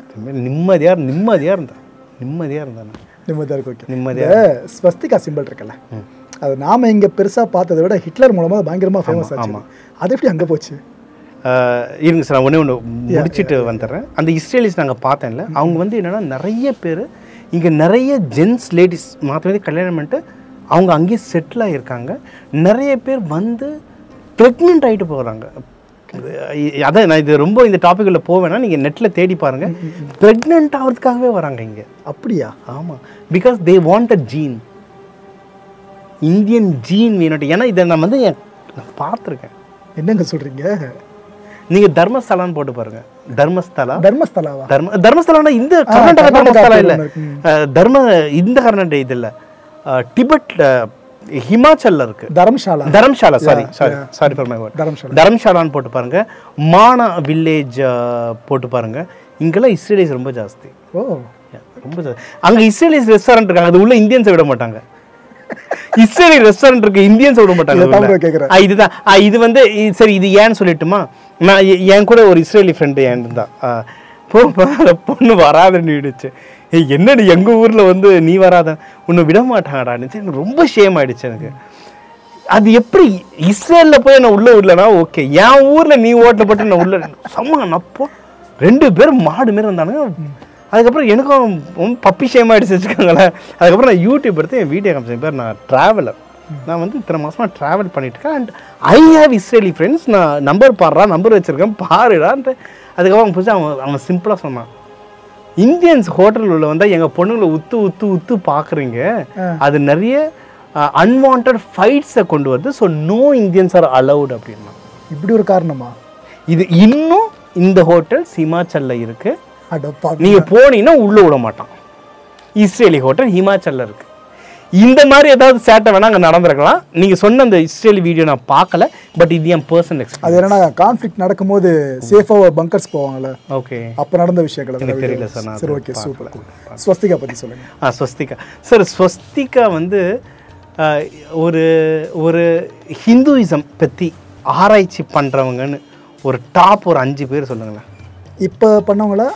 நிம்மதியாக இருந்தேன். நிம்மதியாக இருக்கு. ஓகே, நிம்மதியாக. ஸ்வஸ்திகா சிம்பிள் இருக்குல்ல, அது நாம் இங்கே பெருசாக பார்த்ததை விட ஹிட்லர் மூலமாக பயங்கரமாக ஃபேமஸ் ஆச்சு. ஆமாம், அது எப்படி அங்கே போச்சு? இருங்க சார், நான் ஒன்று முடிச்சுட்டு வந்துடுறேன். அந்த இஸ்ரேலிஸ் நாங்கள் பார்த்தேன்ல, அவங்க வந்து என்னென்னா நிறைய பேர் இங்கே நிறைய ஜென்ஸ் லேடிஸ் மாற்றவே கல்யாணம் பண்ணிட்டு அவங்க அங்கேயே செட்டில் ஆகியிருக்காங்க. நிறைய பேர் வந்து ப்ரெக்னென்ட் ஆகிட்டு போகிறாங்க. அதான் நான் இது ரொம்ப இந்த டாப்பிக்கில் போவேன்னா நீங்கள் நெட்டில் தேடி பாருங்கள். ப்ரெக்னென்ட் ஆகிறதுக்காகவே வராங்க இங்கே. அப்படியா? ஆமாம், because they want a gene, Indian gene வேணும். ஏன்னா இதை நான் வந்து நான் பார்த்துருக்கேன். என்னங்க சொல்கிறீங்க? நீங்கள் தர்மஸ்தலான்னு போட்டு பாருங்க. தர்மஸ்தலாவா? தர்மஸ்தலானா இந்த கர்நாடகா தர்மஸ்தலா இல்லை, இந்த கர்நாடகா இது இல்லை, டிபெட் ஹிமாச்சல்ல இருக்கு. Dharamshala sorry for my word. தரம்ஷாலான்னு போட்டு பாருங்க. மானா வில்லேஜ் போட்டு பாருங்க. இங்கெல்லாம் இஸ்ரேலிஸ் ரொம்ப ஜாஸ்தி. ரொம்ப ஜாஸ்தி. அங்க இஸ்ரேலிஸ் ரெஸ்டாரண்ட் இருக்காங்க, அது உள்ள இந்தியன்ஸை விட மாட்டாங்க. இஸ்ரேலி ரெஸ்டாரண்ட் இருக்கு, இந்தியன்ஸ் விட மாட்டாங்க. இதுதான் இது வந்து சரி. இது ஏன்னு சொல்லட்டுமா? நான் என் கூட ஒரு இஸ்ரேலி ஃப்ரெண்டு ஏன் இருந்தா, பொண்ணு வராதுன்னு விடுச்சு. என்னடி எங்க ஊர்ல வந்து நீ வராத, உன்னை விட மாட்டாங்கடான்னு. எனக்கு ரொம்ப ஷேம் ஆயிடுச்சு எனக்கு. அது எப்படி இஸ்ரேலில் போய் நான் உள்ள விடலனா ஓகே, என் ஊர்ல நீ ஓட்டல போட்டு நான் உள்ள சம்மா நப்போ 2 பேரும் மாடு மாரி வந்தானுங்க. அதுக்கப்புறம் எனக்கும் பப்பி ஷேம் ஆகிடுச்சு வச்சுக்கோங்களேன். அதுக்கப்புறம் நான் யூடியூப் எடுத்து என் வீடியோ காமிச்சேன். பேர் நான் ட்ராவலர், நான் வந்து இத்தனை மாதமாக ட்ராவல் பண்ணிட்டுருக்கேன். And I have Israeli friends, நான் நம்பர் நம்பர் வச்சுருக்கேன் பாருடான்ட்டு. அதுக்கப்புறம் அவன் புதுசு அவன் சிம்பிளாக சொன்னான், இந்தியன்ஸ் ஹோட்டல் உள்ள வந்தால் எங்கள் பொண்ணுங்களை உத்து பார்க்குறீங்க, அது நிறைய அன்வான்ட் ஃபைட்ஸை கொண்டு வருது. So no Indians are allowed அப்படின்னா. இப்படி ஒரு காரணமா? இது இன்னும் இந்த ஹோட்டல் ஹிமாச்சலில் இருக்குது. நீங்கள் போனீங்கன்னா உள்ளே விட மாட்டான். இஸ்ரேலி ஹோட்டல் ஹிமாச்சலில் இருக்குது. இந்த மாதிரி ஏதாவது சேட்டை வேணா அங்கே நடந்திருக்கலாம். நீங்கள் சொன்ன அந்த இஸ்ரேல் வீடியோ நான் பார்க்கல, பட் இது என் பர்சனல் எக்ஸ்பீரியன்ஸ். அது என்னன்னா கான்ஃப்ளிக்ட் நடக்கும்போது சேஃபாக பங்கர்ஸ் போவாங்கல்ல, ஓகே, அப்போ நடந்த விஷயங்கள் எனக்கு தெரியல சார். சரி, ஓகே, சூப்பர். ஸ்வஸ்திகா பற்றி சொல்லுங்கள். ஸ்வஸ்திகா சார், ஸ்வஸ்திகா வந்து ஒரு ஒரு ஹிந்துயிசம் பற்றி ஆராய்ச்சி பண்ணுறவங்கன்னு ஒரு டாப் ஒரு 5 பேர் சொல்லுங்களேன். இப்போ பண்ணவங்களா?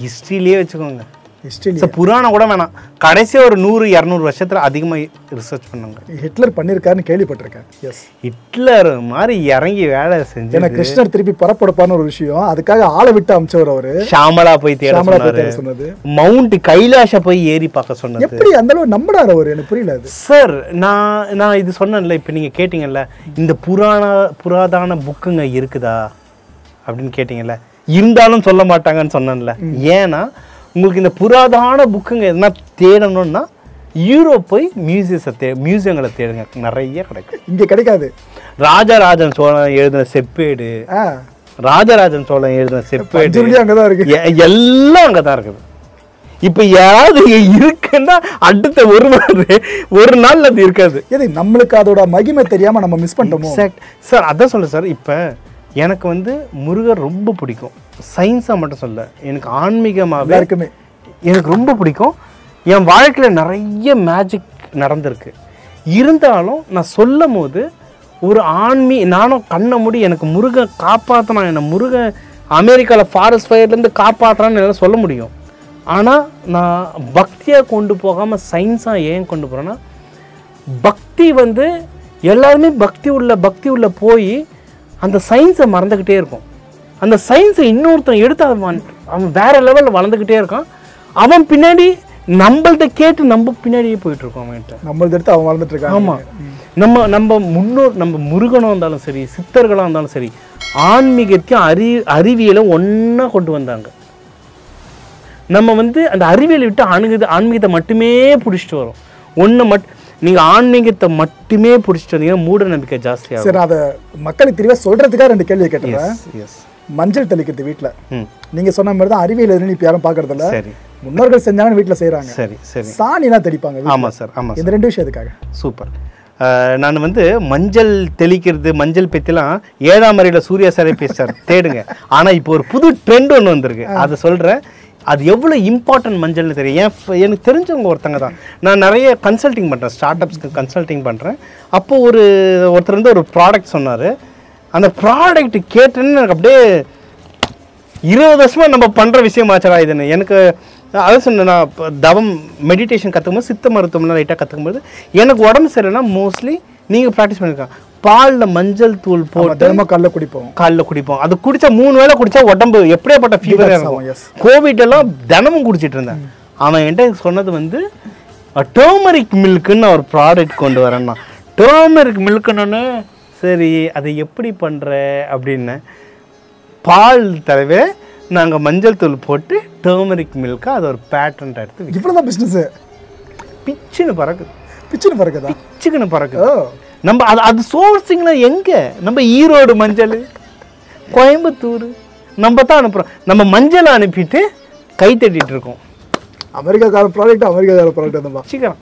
ஹிஸ்ட்ரியிலே வச்சுக்கோங்க. ஹிஸ்ட்ரி புராணம் கூட வேணாம், கடைசியாக ஒரு 100-200 வருஷத்தில் அதிகமாக ரிசர்ச் பண்ணாங்க. ஹிட்லர் பண்ணியிருக்காருன்னு கேள்விப்பட்டிருக்கேன். எஸ், ஹிட்லர் மாதிரி இறங்கி வேலை செஞ்சு ஏன்னா கிருஷ்ணர் திருப்பி பரப்படுப்பான்னு ஒரு விஷயம், அதுக்காக ஆளை விட்டு அமிச்சவர் அவரு. ஷாமலா போய் தேட சொன்னது, மவுண்ட் கைலாஷ போய் ஏறி பார்க்க சொன்னது. எப்படி அந்த அளவு நம்பினார் அவர்? எனக்கு புரியல அது சார். நான் இது சொன்னேன்ல, இப்போ நீங்கள் கேட்டிங்கல்ல இந்த புராதான புக்குங்க இருக்குதா அப்படின்னு கேட்டிங்கல்ல, இருந்தாலும் சொல்ல மாட்டாங்கன்னு சொன்னேன்ல. ஏன்னா உங்களுக்கு இந்த புராதான புக்குங்க எதுனா தேடணும்னா யூரோப் போய் மியூசியங்களை தேடுங்க, நிறைய கிடைக்கும். இங்கே கிடைக்காது. ராஜராஜன் சோழன் எழுதின செப்பேடு, ராஜராஜன் சோழன் எழுதின செப்பேடு அங்கதான் இருக்கு, எல்லாம் அங்கதான் இருக்குது. இப்ப யாராவது இருக்குன்னா அடுத்த ஒரு நாள் அது இருக்காது. எது நம்மளுக்கு அதோட மகிமை தெரியாம நம்ம மிஸ் பண்ணிட்டோமோ? சார் அதான் சொல்ல சார். இப்ப எனக்கு வந்து முருகர் ரொம்ப பிடிக்கும். சயின்ஸாக மட்டும் சொல்ல, எனக்கு ஆன்மீகமாகவே இருக்குமே எனக்கு ரொம்ப பிடிக்கும். என் வாழ்க்கையில் நிறைய மேஜிக் நடந்திருக்கு. இருந்தாலும் நான் சொல்லும் போது ஒரு நானும் கண்ணை மூடி எனக்கு முருகன் காப்பாற்றினா, என்னை முருகன் அமெரிக்காவில் ஃபாரஸ்ட் ஃபயர்லேருந்து காப்பாற்றுறான்னு என்னால் சொல்ல முடியும். ஆனால் நான் பக்தியாக கொண்டு போகாமல் சயின்ஸாக ஏன் கொண்டு போகிறேன்னா, பக்தி வந்து எல்லாருமே பக்தி உள்ள போய் அந்த சயின்ஸை மறந்துக்கிட்டே இருக்கும். அந்த சயின்ஸை இன்னொருத்தன் எடுத்து அவன் வேற லெவலில் வளர்ந்துக்கிட்டே இருக்கான். அவன் பின்னாடி நம்மள்ட்ட கேட்டு நம்ம பின்னாடியே போயிட்டு இருக்கோம். அவன்கிட்ட நம்மள்ட்ட எடுத்து அவன் வளர்ந்துட்டு இருக்கான். ஆமாம், நம்ம முன்னோர், நம்ம முருகனாக இருந்தாலும் சரி, சித்தர்களாக இருந்தாலும் சரி, ஆன்மீகத்தையும் அறிவியலும் ஒன்றா கொண்டு வந்தாங்க. நம்ம வந்து அந்த அறிவியலை விட்டு ஆன்மீகத்தை மட்டுமே பிடிச்சிட்டு வரோம். நீங்கள் ஆன்மீகத்தை மட்டுமே பிடிச்சிட்டு வந்தீங்கன்னா மூட நம்பிக்கை ஜாஸ்தியாக. சரி, அதை மக்களுக்கு தெரியவா சொல்கிறதுக்காக 2 கேள்வி கேட்டேன். மஞ்சள் தெளிக்கிறது வீட்டில் நீங்கள் சொன்ன மாதிரி தான் அறிவியல் எதுன்னு இப்போ யாரும் பார்க்கறதில்ல. முன்னோர்கள் செஞ்சாங்கன்னு வீட்டில் செய்கிறாங்க. சரி சரி, சாணிலாம் தெளிப்பாங்க. ஆமாம் சார், ஆமாம். இந்த 2 விஷயம் எதுக்காக? சூப்பர். நான் வந்து மஞ்சள் தெளிக்கிறது, மஞ்சள் பற்றிலாம் 7ஆம் அறிவில் சூர்யா சாரே பேசுகிறார், தேடுங்க. ஆனால் இப்போ ஒரு புது ட்ரெண்ட் ஒன்று வந்திருக்கு, அதை சொல்கிறேன். அது எவ்வளோ இம்பார்ட்டன்ட் மஞ்சள்னு தெரியும். எனக்கு தெரிஞ்சவங்க ஒருத்தங்க தான். நான் நிறைய கன்சல்ட்டிங் பண்ணுறேன், ஸ்டார்ட் அப்ஸ்க்கு கன்சல்ட்டிங் பண்ணுறேன். அப்போது ஒருத்தர் வந்து ஒரு ப்ராடக்ட் சொன்னார். அந்த ப்ராடக்ட் கேட்டேன்னு எனக்கு அப்படியே 20 வருஷமாக நம்ம பண்ணுற விஷயம் ஆச்சரா இதுன்னு. எனக்கு அதை சொன்னேன். நான் தவம் மெடிடேஷன் கற்றுக்கும்போது, சித்த மருத்துவம்லாம் லைட்டாக கற்றுக்கும்போது எனக்கு உடம்பு சரியில்லைன்னா மோஸ்ட்லி நீங்கள் ப்ராக்டிஸ் பண்ணியிருக்காங்க, பாலில் மஞ்சள் தூள் போட்டு காலைல குடிப்போம். அது குடித்தா 3 வேளை குடித்தா உடம்பு எப்படியாப்பட்ட ஃபீவர் இருக்கும். கோவிட் எல்லாம் தினமும் குடிச்சிட்டு இருந்தேன். அவன் என்கிட்ட சொன்னது வந்து டர்மரிக் மில்க்குன்னு ஒரு ப்ராடக்ட் கொண்டு வரேன்னா, டர்மரிக் மில்க்குன்னு. சரி, அதை எப்படி பண்ணுற அப்படின்னு, பால் தடவை நாங்கள் மஞ்சள் தூள் போட்டு டர்மரிக் மில்க்கு அது ஒரு பேட்டன்ட் எடுத்து இவ்வளோதான் பிஸ்னஸ். பிச்சுன்னு பறக்குது. பிச்சுக்குன்னு பறக்குது. நம்ம அது சோர்சிங்னா எங்கே? நம்ம ஈரோடு மஞ்சள், கோயம்புத்தூர் நம்ம தான் அனுப்புகிறோம். நம்ம மஞ்சளை அனுப்பிட்டு கை தட்டிட்டு இருக்கோம். அமெரிக்காக்கார ப்ராடக்ட் அந்த வச்சுக்கிறான்.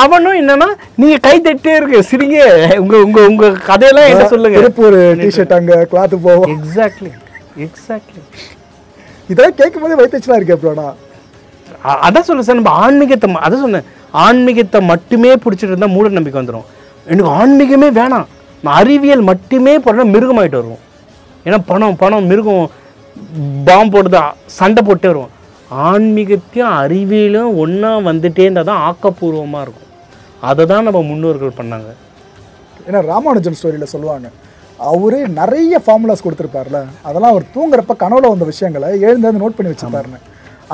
அவனும் என்னன்னா, நீங்கள் கை தட்டே இருக்கு, சிரிங்க, உங்கள் கதையெல்லாம் என்ன சொல்லுங்க. ஒரு டிஷர்ட் அங்கே கிளாத்து போவோம். எக்ஸாக்ட்லி. இதெல்லாம் கேட்கும் போதே வைத்தச்சுலாம் இருக்கு. அப்புறம்னா அதான் சொல்ல சார், நம்ம ஆன்மீகத்தை அதான் சொன்னேன், ஆன்மீகத்தை மட்டுமே பிடிச்சிட்டு இருந்தால் மூட நம்பிக்கை வந்துடும். எனக்கு ஆன்மீகமே வேணாம், நான் அறிவியல் மட்டுமே போனால் மிருகமாயிட்டு வருவோம். ஏன்னா பணம் மிருகம் பாம்பு போட்டு சண்டை போட்டே வருவோம். ஆன்மீகத்தையும் அறிவியலும் ஒன்றா வந்துட்டே இருந்தால் தான் ஆக்கப்பூர்வமாக இருக்கும். அதை தான் நம்ம முன்னோர்கள் பண்ணாங்க. ஏன்னா ராமானுஜன் ஸ்டோரியில் சொல்லுவாங்க, அவரு நிறைய ஃபார்முலாஸ் கொடுத்துருப்பார்ல, அதெல்லாம் அவர் தூங்குறப்ப கனவுல வந்த விஷயங்களை எழுந்து நோட் பண்ணி வச்சுருப்பாருன்னு.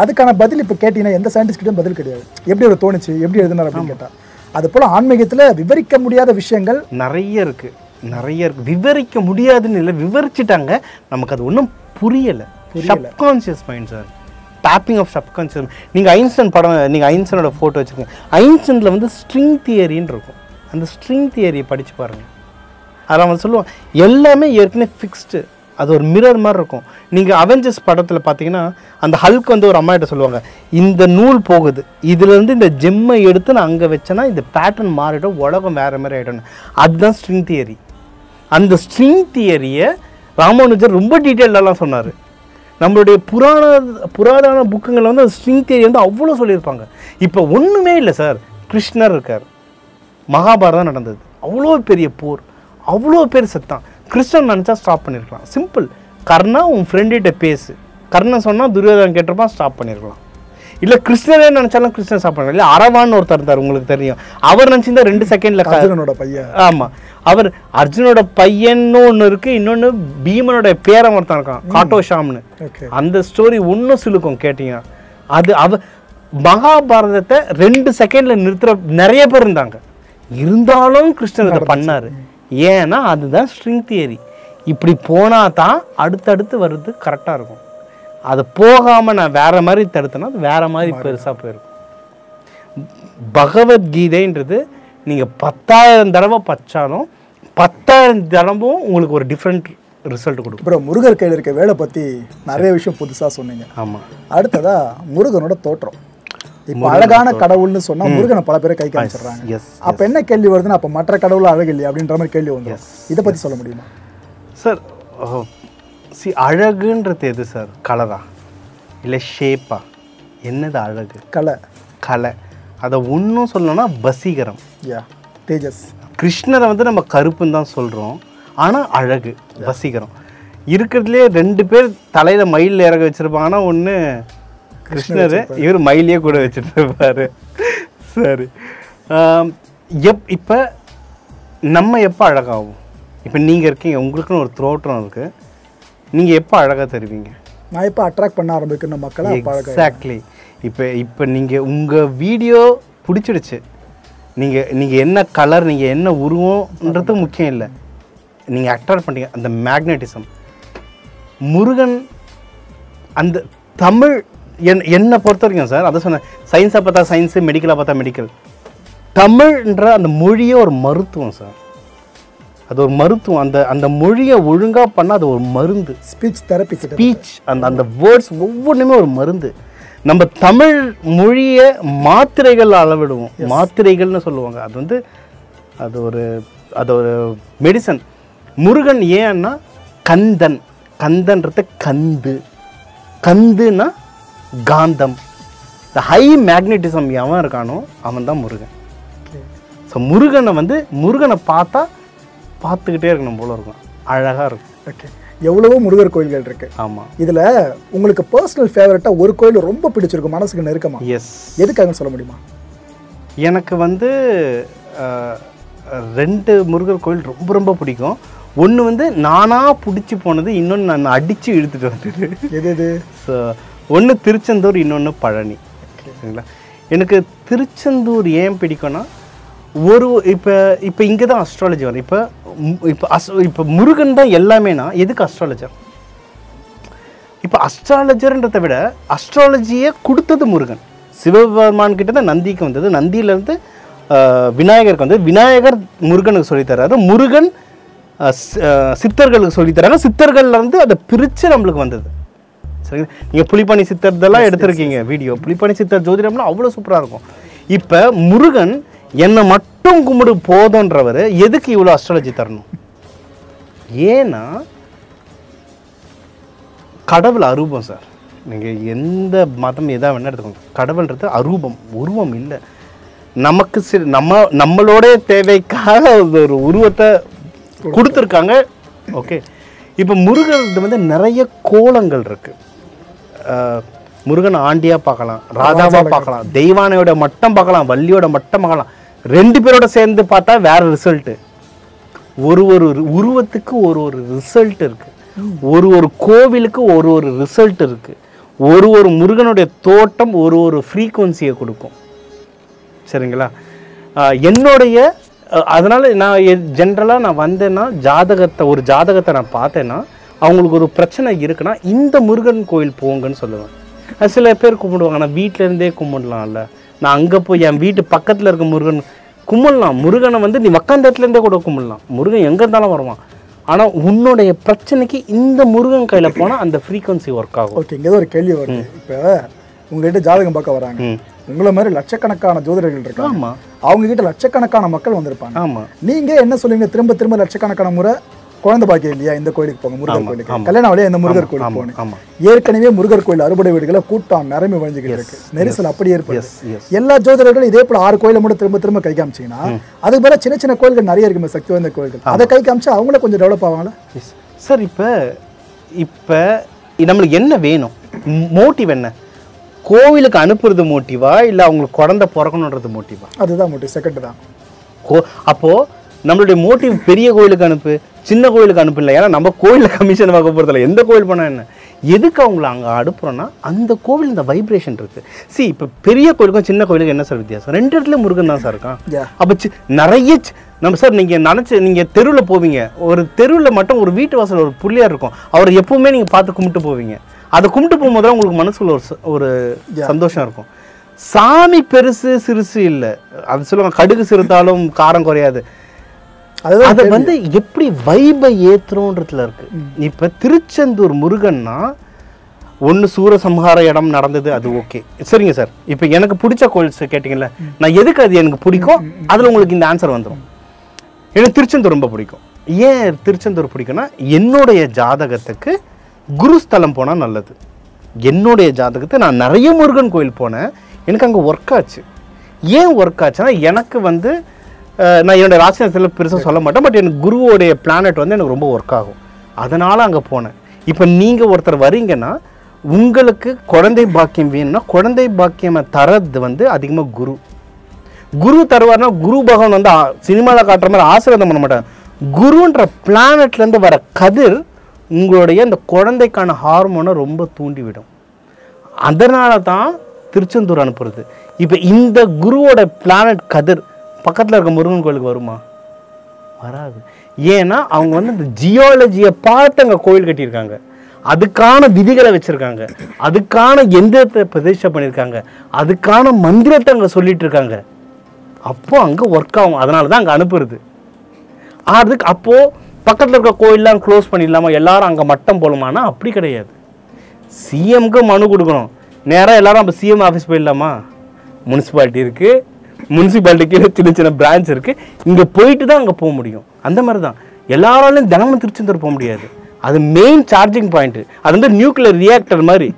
அதுக்கான பதில் இப்போ கேட்டிங்கன்னா எந்த சயின்டிஸ்ட்கிட்டையும் பதில் கிடையாது. எப்படி அவர் தோணுச்சு, எப்படி எழுதினார் அப்படின்னு கேட்டால். அது போல் ஆன்மீகத்தில் விவரிக்க முடியாத விஷயங்கள் நிறைய இருக்குது. விவரிக்க முடியாதுன்னு இல்லை, விவரிச்சுட்டாங்க, நமக்கு அது ஒன்றும் புரியலை. Subconscious mind sir, topping of subconscious. நீங்கள் ஐன்ஸ்டைன் படம், நீங்கள் ஐன்ஸ்டைனோட ஃபோட்டோ வச்சுருக்கீங்க. ஐன்ஸ்டைனில் வந்து ஸ்ட்ரிங் தியரின்னு இருக்கும். அந்த ஸ்ட்ரிங் தியரியை படித்து பாருங்கள். அதில் அவன் சொல்லுவான், எல்லாமே ஏற்கனவே ஃபிக்ஸ்டு, அது ஒரு மிரர் மாதிரி இருக்கும். நீங்கள் அவெஞ்சர்ஸ் படத்தில் பார்த்தீங்கன்னா அந்த ஹல்க் வந்து ஒரு அம்மாகிட்ட சொல்லுவாங்க, இந்த நூல் போகுது, இதுலேருந்து இந்த ஜெம்மை எடுத்து நான் அங்கே வச்சேன்னா இந்த பேட்டர்ன் மாறிடும், உலகம் வேறு மாதிரி ஆகிடும். அதுதான் ஸ்ட்ரிங் தியரி. அந்த ஸ்ட்ரிங் தியரியை ராமானுஜர் ரொம்ப டீட்டெயிலெலாம் சொன்னார். நம்மளுடைய புராதன புக்குங்களில் வந்து அந்த ஸ்ட்ரிங் தியரி வந்து அவ்வளோ சொல்லியிருப்பாங்க. இப்போ ஒன்றுமே இல்லை சார், கிருஷ்ணர் இருக்கார், மகாபாரதம் நடந்தது, அவ்வளோ பெரிய போர், அவ்வளோ பேர் செத்தான். கிருஷ்ணன் நினச்சா ஸ்டாப் பண்ணியிருக்கலாம், சிம்பிள். கர்ணா உன் ஃப்ரெண்டுகிட்ட பேசு, கர்ணன் சொன்னால் துரியோதனன் கேட்டிருப்பான், ஸ்டாப் பண்ணியிருக்கலாம். இல்லை கிருஷ்ணரே நினச்சாலும் கிருஷ்ணன் ஸ்டாப் பண்ணலாம். இல்லை அரவான்னு ஒருத்தர் இருந்தார், உங்களுக்கு தெரியும், அவர் நினச்சிருந்தா 2 செகண்டில் அர்ஜுனனோட பையன். ஆமாம், அவர் அர்ஜுனோட பையன்னு ஒன்று இருக்குது, இன்னொன்று பீமனோட பேரன் ஒருத்தன் இருக்கான், காட்டோஷாம்னு. அந்த ஸ்டோரி ஒன்றும் சிலுக்கும் கேட்டிங்கன்னா. அது மகாபாரதத்தை 2 செகண்டில் நிறுத்துகிற நிறைய பேர் இருந்தாங்க. இருந்தாலும் கிருஷ்ணர் இதை பண்ணார். ஏன்னா அதுதான் ஸ்ட்ரிங் தியரி. இப்படி போனால் தான் அடுத்தடுத்து வர்றது கரெக்டாக இருக்கும். அதை போகாமல் நான் வேறு மாதிரி தடுத்தேன்னா அது வேறு மாதிரி பெருசாக போயிருக்கும். பகவத்கீதைன்றது நீங்கள் 10,000 தடவை பச்சாலும் 10,000 தடவும் உங்களுக்கு ஒரு டிஃப்ரெண்ட் ரிசல்ட் கொடுக்கும். அப்புறம் முருகர் கையில் இருக்க வேலை பற்றி நிறைய விஷயம் புதுசாக சொன்னீங்க. ஆமாம். அடுத்ததா முருகனோட தோற்றம். இப்போ அழகான கடவுள்னு சொன்னா முருகனை பல பேரை கை காமிச்சிடுறாங்க. அப்ப என்ன கேள்வி வருதுன்னா, அப்ப மற்ற கடவுள் அழகு இல்லையா அப்படின்ற மாதிரி கேள்வி வந்து, இதை பத்தி சொல்ல முடியுமா சார்? அழகுன்றது எது சார்? கலரா இல்லை ஷேப்பா? என்னது அழகு? கலை. அதை ஒன்றும் சொல்லணும்னா வசீகரம், தேஜஸ். கிருஷ்ணரை வந்து நம்ம கருப்புன்னு தான் சொல்கிறோம், ஆனால் அழகு, வசீகரம். இருக்கிறதுலே 2 பேர் தலையில் மயில் இறக வச்சுருப்பாங்கன்னா, ஒன்று கிருஷ்ணர், இவர் மயிலே கூட வச்சுட்டு இருப்பாரு. சரி, இப்போ நம்ம எப்போ அழகாகும்? இப்போ நீங்கள் இருக்கீங்க, உங்களுக்குன்னு ஒரு தோற்றம் இருக்குது, நீங்கள் எப்போ அழகாக தருவீங்க? நான் எப்போ அட்ராக்ட் பண்ண ஆரம்பிக்கிற மக்களை. எக்ஸாக்ட்லி. இப்போ நீங்கள் உங்கள் வீடியோ பிடிச்சிடுச்சு, நீங்கள் என்ன கலர், நீங்கள் என்ன உருவம்ன்றது முக்கியம் இல்லை, நீங்கள் அட்ராக்ட் பண்ணிங்க. அந்த மேக்னட்டிசம் முருகன், அந்த தமிழ் என்னை பொறுத்த வரைக்கும் சார், அதை சொன்னேன், சயின்ஸை பார்த்தா சயின்ஸு, மெடிக்கலாக பார்த்தா மெடிக்கல். தமிழ்ன்ற அந்த மொழியே ஒரு மருத்துவம் சார், அது ஒரு மருத்துவம். அந்த மொழியை ஒழுங்காக பண்ணால் அது ஒரு மருந்து. Speech therapy. அந்த வேர்ட்ஸ் ஒவ்வொன்றுமே ஒரு மருந்து. நம்ம தமிழ் மொழியை மாத்திரைகள் அளவிடுவோம், மாத்திரைகள்னு சொல்லுவாங்க. அது ஒரு மெடிசன். முருகன் ஏன்னா கந்தன்றது கந்துன்னா காந்தம். இந்த ஹை மேக்னட்டிசம் எவன் இருக்கானோ அவன் தான் முருகன். ஸோ முருகனை பார்த்துக்கிட்டே இருக்கணும் போல இருக்கும், அழகாக இருக்கும். ஓகே, எவ்வளவோ முருகர் கோயில்கள் இருக்கு. ஆமாம். இதில் உங்களுக்கு பர்சனல் ஃபேவரட்டாக ஒரு கோயில் ரொம்ப பிடிச்சிருக்கும், மனசுக்கு நெருக்கமா? எஸ். எதுக்காக சொல்ல முடியுமா? எனக்கு 2 முருகர் கோயில் ரொம்ப ரொம்ப பிடிக்கும். ஒன்று நானாக பிடிச்சி போனது, இன்னொன்று நான் அடித்து இழுத்துட்டு வந்தது. எது? ஸோ ஒன்று திருச்செந்தூர், இன்னொன்று பழனி. சரிங்களா? எனக்கு திருச்செந்தூர் ஏன் பிடிக்கும்னா, இப்போ இங்கே தான் அஸ்ட்ராலஜி வரும். இப்போ முருகன் தான் எல்லாமேனா எதுக்கு அஸ்ட்ராலஜர்? இப்போ அஸ்ட்ராலஜர்ன்றதை விட அஸ்ட்ராலஜியை கொடுத்தது முருகன். சிவபெருமான் கிட்ட தான் நந்திக்கு வந்தது, நந்தியிலேருந்து விநாயகருக்கு வந்தது, விநாயகர் முருகனுக்கு சொல்லித்தராரு, முருகன் சித்தர்களுக்கு சொல்லித்தராங்க, சித்தர்கள்லேருந்து அதை பிரித்து நம்மளுக்கு வந்தது. சரிங்களா? நீங்கள் புலிப்பாணி சித்தர் இதெல்லாம் எடுத்திருக்கீங்க வீடியோ, புலிப்பாணி சித்தர் ஜோதிடம்லாம் அவ்வளோ சூப்பராக இருக்கும். இப்போ முருகன் என்னை மட்டும் கும்பிடு போதுன்றவர் எதுக்கு இவ்வளோ அஸ்ட்ராலஜி தரணும்? ஏன்னா கடவுள் அரூபம் சார். நீங்கள் எந்த மதம் எதாக வேணா எடுத்துக்கோங்க, கடவுள்ன்றது அரூபம், உருவம் இல்லை. நமக்கு நம்மளோட தேவைக்காக ஒரு உருவத்தை கொடுத்துருக்காங்க. ஓகே, இப்போ முருகன் நிறைய கோலங்கள் இருக்குது. முருகன் ஆண்டியாக பார்க்கலாம், ராதாவாக பார்க்கலாம், தெய்வானையோட மட்டம் பார்க்கலாம், வள்ளியோட மட்டம் பார்க்கலாம். 2 பேரோட சேர்ந்து பார்த்தா வேற ரிசல்ட்டு. ஒரு உருவத்துக்கு ஒரு ரிசல்ட் இருக்குது, ஒரு கோவிலுக்கு ஒரு ரிசல்ட் இருக்குது. ஒரு முருகனுடைய தோட்டம் ஒரு ஃப்ரீக்குவன்சியை கொடுக்கும். சரிங்களா? என்னுடைய அதனால் நான் ஜென்ரலாக நான் வந்தேன்னா ஒரு ஜாதகத்தை நான் பார்த்தேன்னா, அவங்களுக்கு ஒரு பிரச்சனை இருக்குன்னா இந்த முருகன் கோயில் போங்கன்னு சொல்லுவேன். சில பேர் கும்பிடுவாங்க, நான் வீட்டிலேருந்தே கும்பிடலாம்ல, நான் அங்கே போய் என் வீட்டு பக்கத்தில் இருக்க முருகன் கும்பிடலாம். முருகனை நீ உக்காந்த இடத்துலேருந்தே கூட கும்பிடலாம். முருகன் எங்கே இருந்தாலும் வருவான். ஆனால் உன்னுடைய பிரச்சனைக்கு இந்த முருகன் கையில் போனால் அந்த ஃப்ரீக்வன்சி ஒர்க் ஆகும். ஓகே, இங்கே ஒரு கேள்வி வருது. இப்போ உங்ககிட்ட ஜாதகம் பார்க்க வராங்க, உங்களை மாதிரி லட்சக்கணக்கான ஜோதிடர்கள் இருக்காங்க. ஆமாம், அவங்க கிட்ட லட்சக்கணக்கான மக்கள் வந்திருப்பாங்க. ஆமாம், நீங்க என்ன சொல்லுவீங்க? திரும்ப திரும்ப லட்சக்கணக்கான முறை குழந்தை பாக்கியம் இல்லையா, இந்த கோயிலுக்கு போங்க, முருகர் கோயிலுக்கு, கல்யாணம் வழியா இந்த முருகர் கோயிலுக்கு போகணும். ஏற்கனவே முருகர் கோயில் அறுபடை வீடுகளை கூட்டம் நிரம்பி வழிஞ்சுக்கிட்டு இருக்கு, நெரிசல் அப்படி ஏற்படுது. எல்லா ஜோதிடர்களும் இதே போல 6 கோயிலை மட்டும் திரும்ப திரும்ப கை காமிச்சிங்கன்னா அதுக்கு பிறகு சின்ன சின்ன கோயில்கள் நிறைய இருக்குமே, சக்தி வாய்ந்த கோயில்கள், அதை கை காமிச்சா அவங்கள கொஞ்சம் டெவலப் ஆவாங்களா சார்? இப்போ நம்மளுக்கு என்ன வேணும்? மோட்டிவ் என்ன? கோவிலுக்கு அனுப்புறது மோட்டிவா இல்லை அவங்களுக்கு குழந்தை பிறக்கணுன்றது மோட்டிவா? அதுதான் மோட்டிவ், செகண்ட் தான். அப்போ நம்மளுடைய மோட்டிவ் பெரிய கோயிலுக்கு அனுப்பு, சின்ன கோயிலுக்கு அனுப்பல. ஏன்னா நம்ம கோயிலில் கமிஷன் வாங்க போகிறதில்ல, எந்த கோயில் போனால் என்ன, எதுக்கு அவங்கள அங்கே அனுப்புகிறோன்னா அந்த கோவில் இந்த வைப்ரேஷன் இருக்குது. இப்போ பெரிய கோயிலுக்கும் சின்ன கோயிலுக்கும் என்ன சார் வித்தியாசம்? 2 இடத்துல முருகன் தான் சார் இருக்கான். அப்போ நிறைய நம்ம சார் நீங்கள் தெருவில் போவீங்க, ஒரு தெருவில் மட்டும் ஒரு வீட்டு வாசல் ஒரு புள்ளியார் இருக்கும், அவர் எப்பவுமே நீங்கள் பார்த்து கும்பிட்டு போவீங்க. அதை கும்பிட்டு போகும்போது தான் உங்களுக்கு மனசுக்குள்ள ஒரு சந்தோஷம் இருக்கும். சாமி பெருசு சிறுசு இல்லை, அது சொல்லுவாங்க, கடுகு சிறுத்தாலும் காரம் குறையாது. அதை எப்படி வைபை ஏத்துறோன்றதுல இருக்கு. இப்ப திருச்செந்தூர் முருகன்னா ஒன்று சூரசம்ஹார இடம் நடந்தது, அது ஓகே, சரிங்க சார். இப்போ எனக்கு பிடிச்ச கோயில்ஸ் கேட்டிங்கல்ல, நான் எதுக்கு அது எனக்கு பிடிக்கும் அதில் உங்களுக்கு இந்த ஆன்சர் வந்துடும். எனக்கு திருச்செந்தூர் ரொம்ப பிடிக்கும். ஏன் திருச்செந்தூர் பிடிக்கும்னா என்னுடைய ஜாதகத்துக்கு குருஸ்தலம் போனால் நல்லது. என்னுடைய ஜாதகத்தை நான் நிறைய முருகன் கோயில் போனேன், எனக்கு அங்கே ஒர்க் ஆச்சு. ஏன் ஒர்க் ஆச்சுன்னா எனக்கு நான் என்னோடய ராசினத்தில் பெருசாக சொல்ல மாட்டேன், பட் எனக்கு குருவோடைய பிளானட் எனக்கு ரொம்ப ஒர்க் ஆகும், அதனால் அங்கே போனேன். இப்போ நீங்கள் ஒருத்தர் வரீங்கன்னா உங்களுக்கு குழந்தை பாக்கியம் வேணும்னா குழந்தை பாக்கியமை தரது அதிகமாக குரு தருவார்னா குரு பகவான் சினிமாவில் காட்டுற மாதிரி ஆசீர்வாதம் பண்ண மாட்டாங்க. குருன்ற பிளானட்லேருந்து வர கதிர் உங்களுடைய இந்த குழந்தைக்கான ஹார்மோனை ரொம்ப தூண்டிவிடும். அதனால தான் திருச்செந்தூர் அனுப்புறது. இப்போ இந்த குருவோட பிளானட் கதிர் பக்கத்தில் இருக்க முருகன் கோயிலுக்கு வருமா? வராது. ஏன்னா அவங்க இந்த ஜியாலஜியை பார்த்து அங்கே கோயில் கட்டியிருக்காங்க, அதுக்கான விதிகளை வச்சுருக்காங்க, அதுக்கான எந்திரத்தை பிரதிஷ்டை பண்ணியிருக்காங்க, அதுக்கான மந்திரத்தை அங்கே சொல்லிட்டு இருக்காங்க. அப்போது அங்கே ஒர்க் ஆகும், அதனால தான் அங்கே அனுப்புறது. அதுக்கு அப்போது பக்கத்தில் இருக்க கோயிலெலாம் க்ளோஸ் பண்ணிடலாமா, எல்லாரும் அங்கே மட்டம் போகலாமான்னா அப்படி கிடையாது. சிஎம்க்கு மனு கொடுக்கணும், நேராக எல்லாரும் அப்போ சிஎம் ஆஃபீஸ் போயிடலாமா? முனிசிபாலிட்டி இருக்குது, முனிசிபாலிட்டிக்கு சின்ன சின்ன பிரான்ச் இருக்குது, இங்கே போயிட்டு தான் அங்கே போக முடியும். அந்த மாதிரி தான் எல்லாராலையும் தினமும் திருச்செந்தூர் போக முடியாது. அது மெயின் சார்ஜிங் பாயிண்ட்டு, அது நியூக்ளியர் ரியாக்டர் மாதிரி.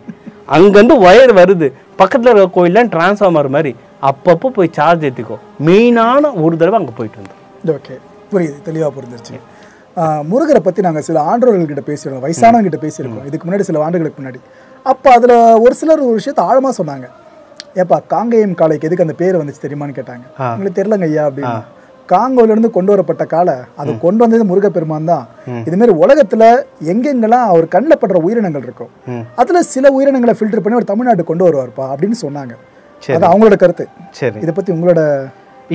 அங்கேருந்து ஒயர் வருது, பக்கத்தில் இருக்க கோயிலெலாம் டிரான்ஸ்ஃபார்மர் மாதிரி, அப்பப்போ போய் சார்ஜ் ஏற்றிக்கோ. மெயினான ஒரு தடவை அங்கே போயிட்டு வந்தோம். ஓகே, புரியுது, தெளிவாக புரிஞ்சிருச்சு. முருகரை பற்றி நாங்கள் சில ஆண்டவர்கள்கிட்ட பேசியிருக்கோம், வயசானவங்கிட்ட பேசியிருக்கோம் இதுக்கு முன்னாடி, சில ஆண்டுகளுக்கு முன்னாடி. அப்போ அதில் ஒரு சிலர் ஒரு விஷயத்தை ஆழமாக சொன்னாங்க. ஏப்பா காங்கேயம் காளைக்கு எதுக்கு அந்த பேர் வந்துச்சு தெரியுமான்னு கேட்டாங்க. உங்களுக்கு தெரியலங்க ஐயா அப்படின்னு. காங்கோவிலிருந்து கொண்டு வரப்பட்ட காளை, அதை கொண்டு வந்தது முருகப்பெருமான் தான். இதுமாரி உலகத்தில் எங்கெங்கெல்லாம் அவர் கண்ணில் படுற உயிரினங்கள் இருக்கும், அதில் சில உயிரினங்களை ஃபில்டர் பண்ணி ஒரு தமிழ்நாட்டு கொண்டு வருவார்ப்பா அப்படின்னு சொன்னாங்க. அது அவங்களோட கருத்து. சரி, இதை பற்றி உங்களோட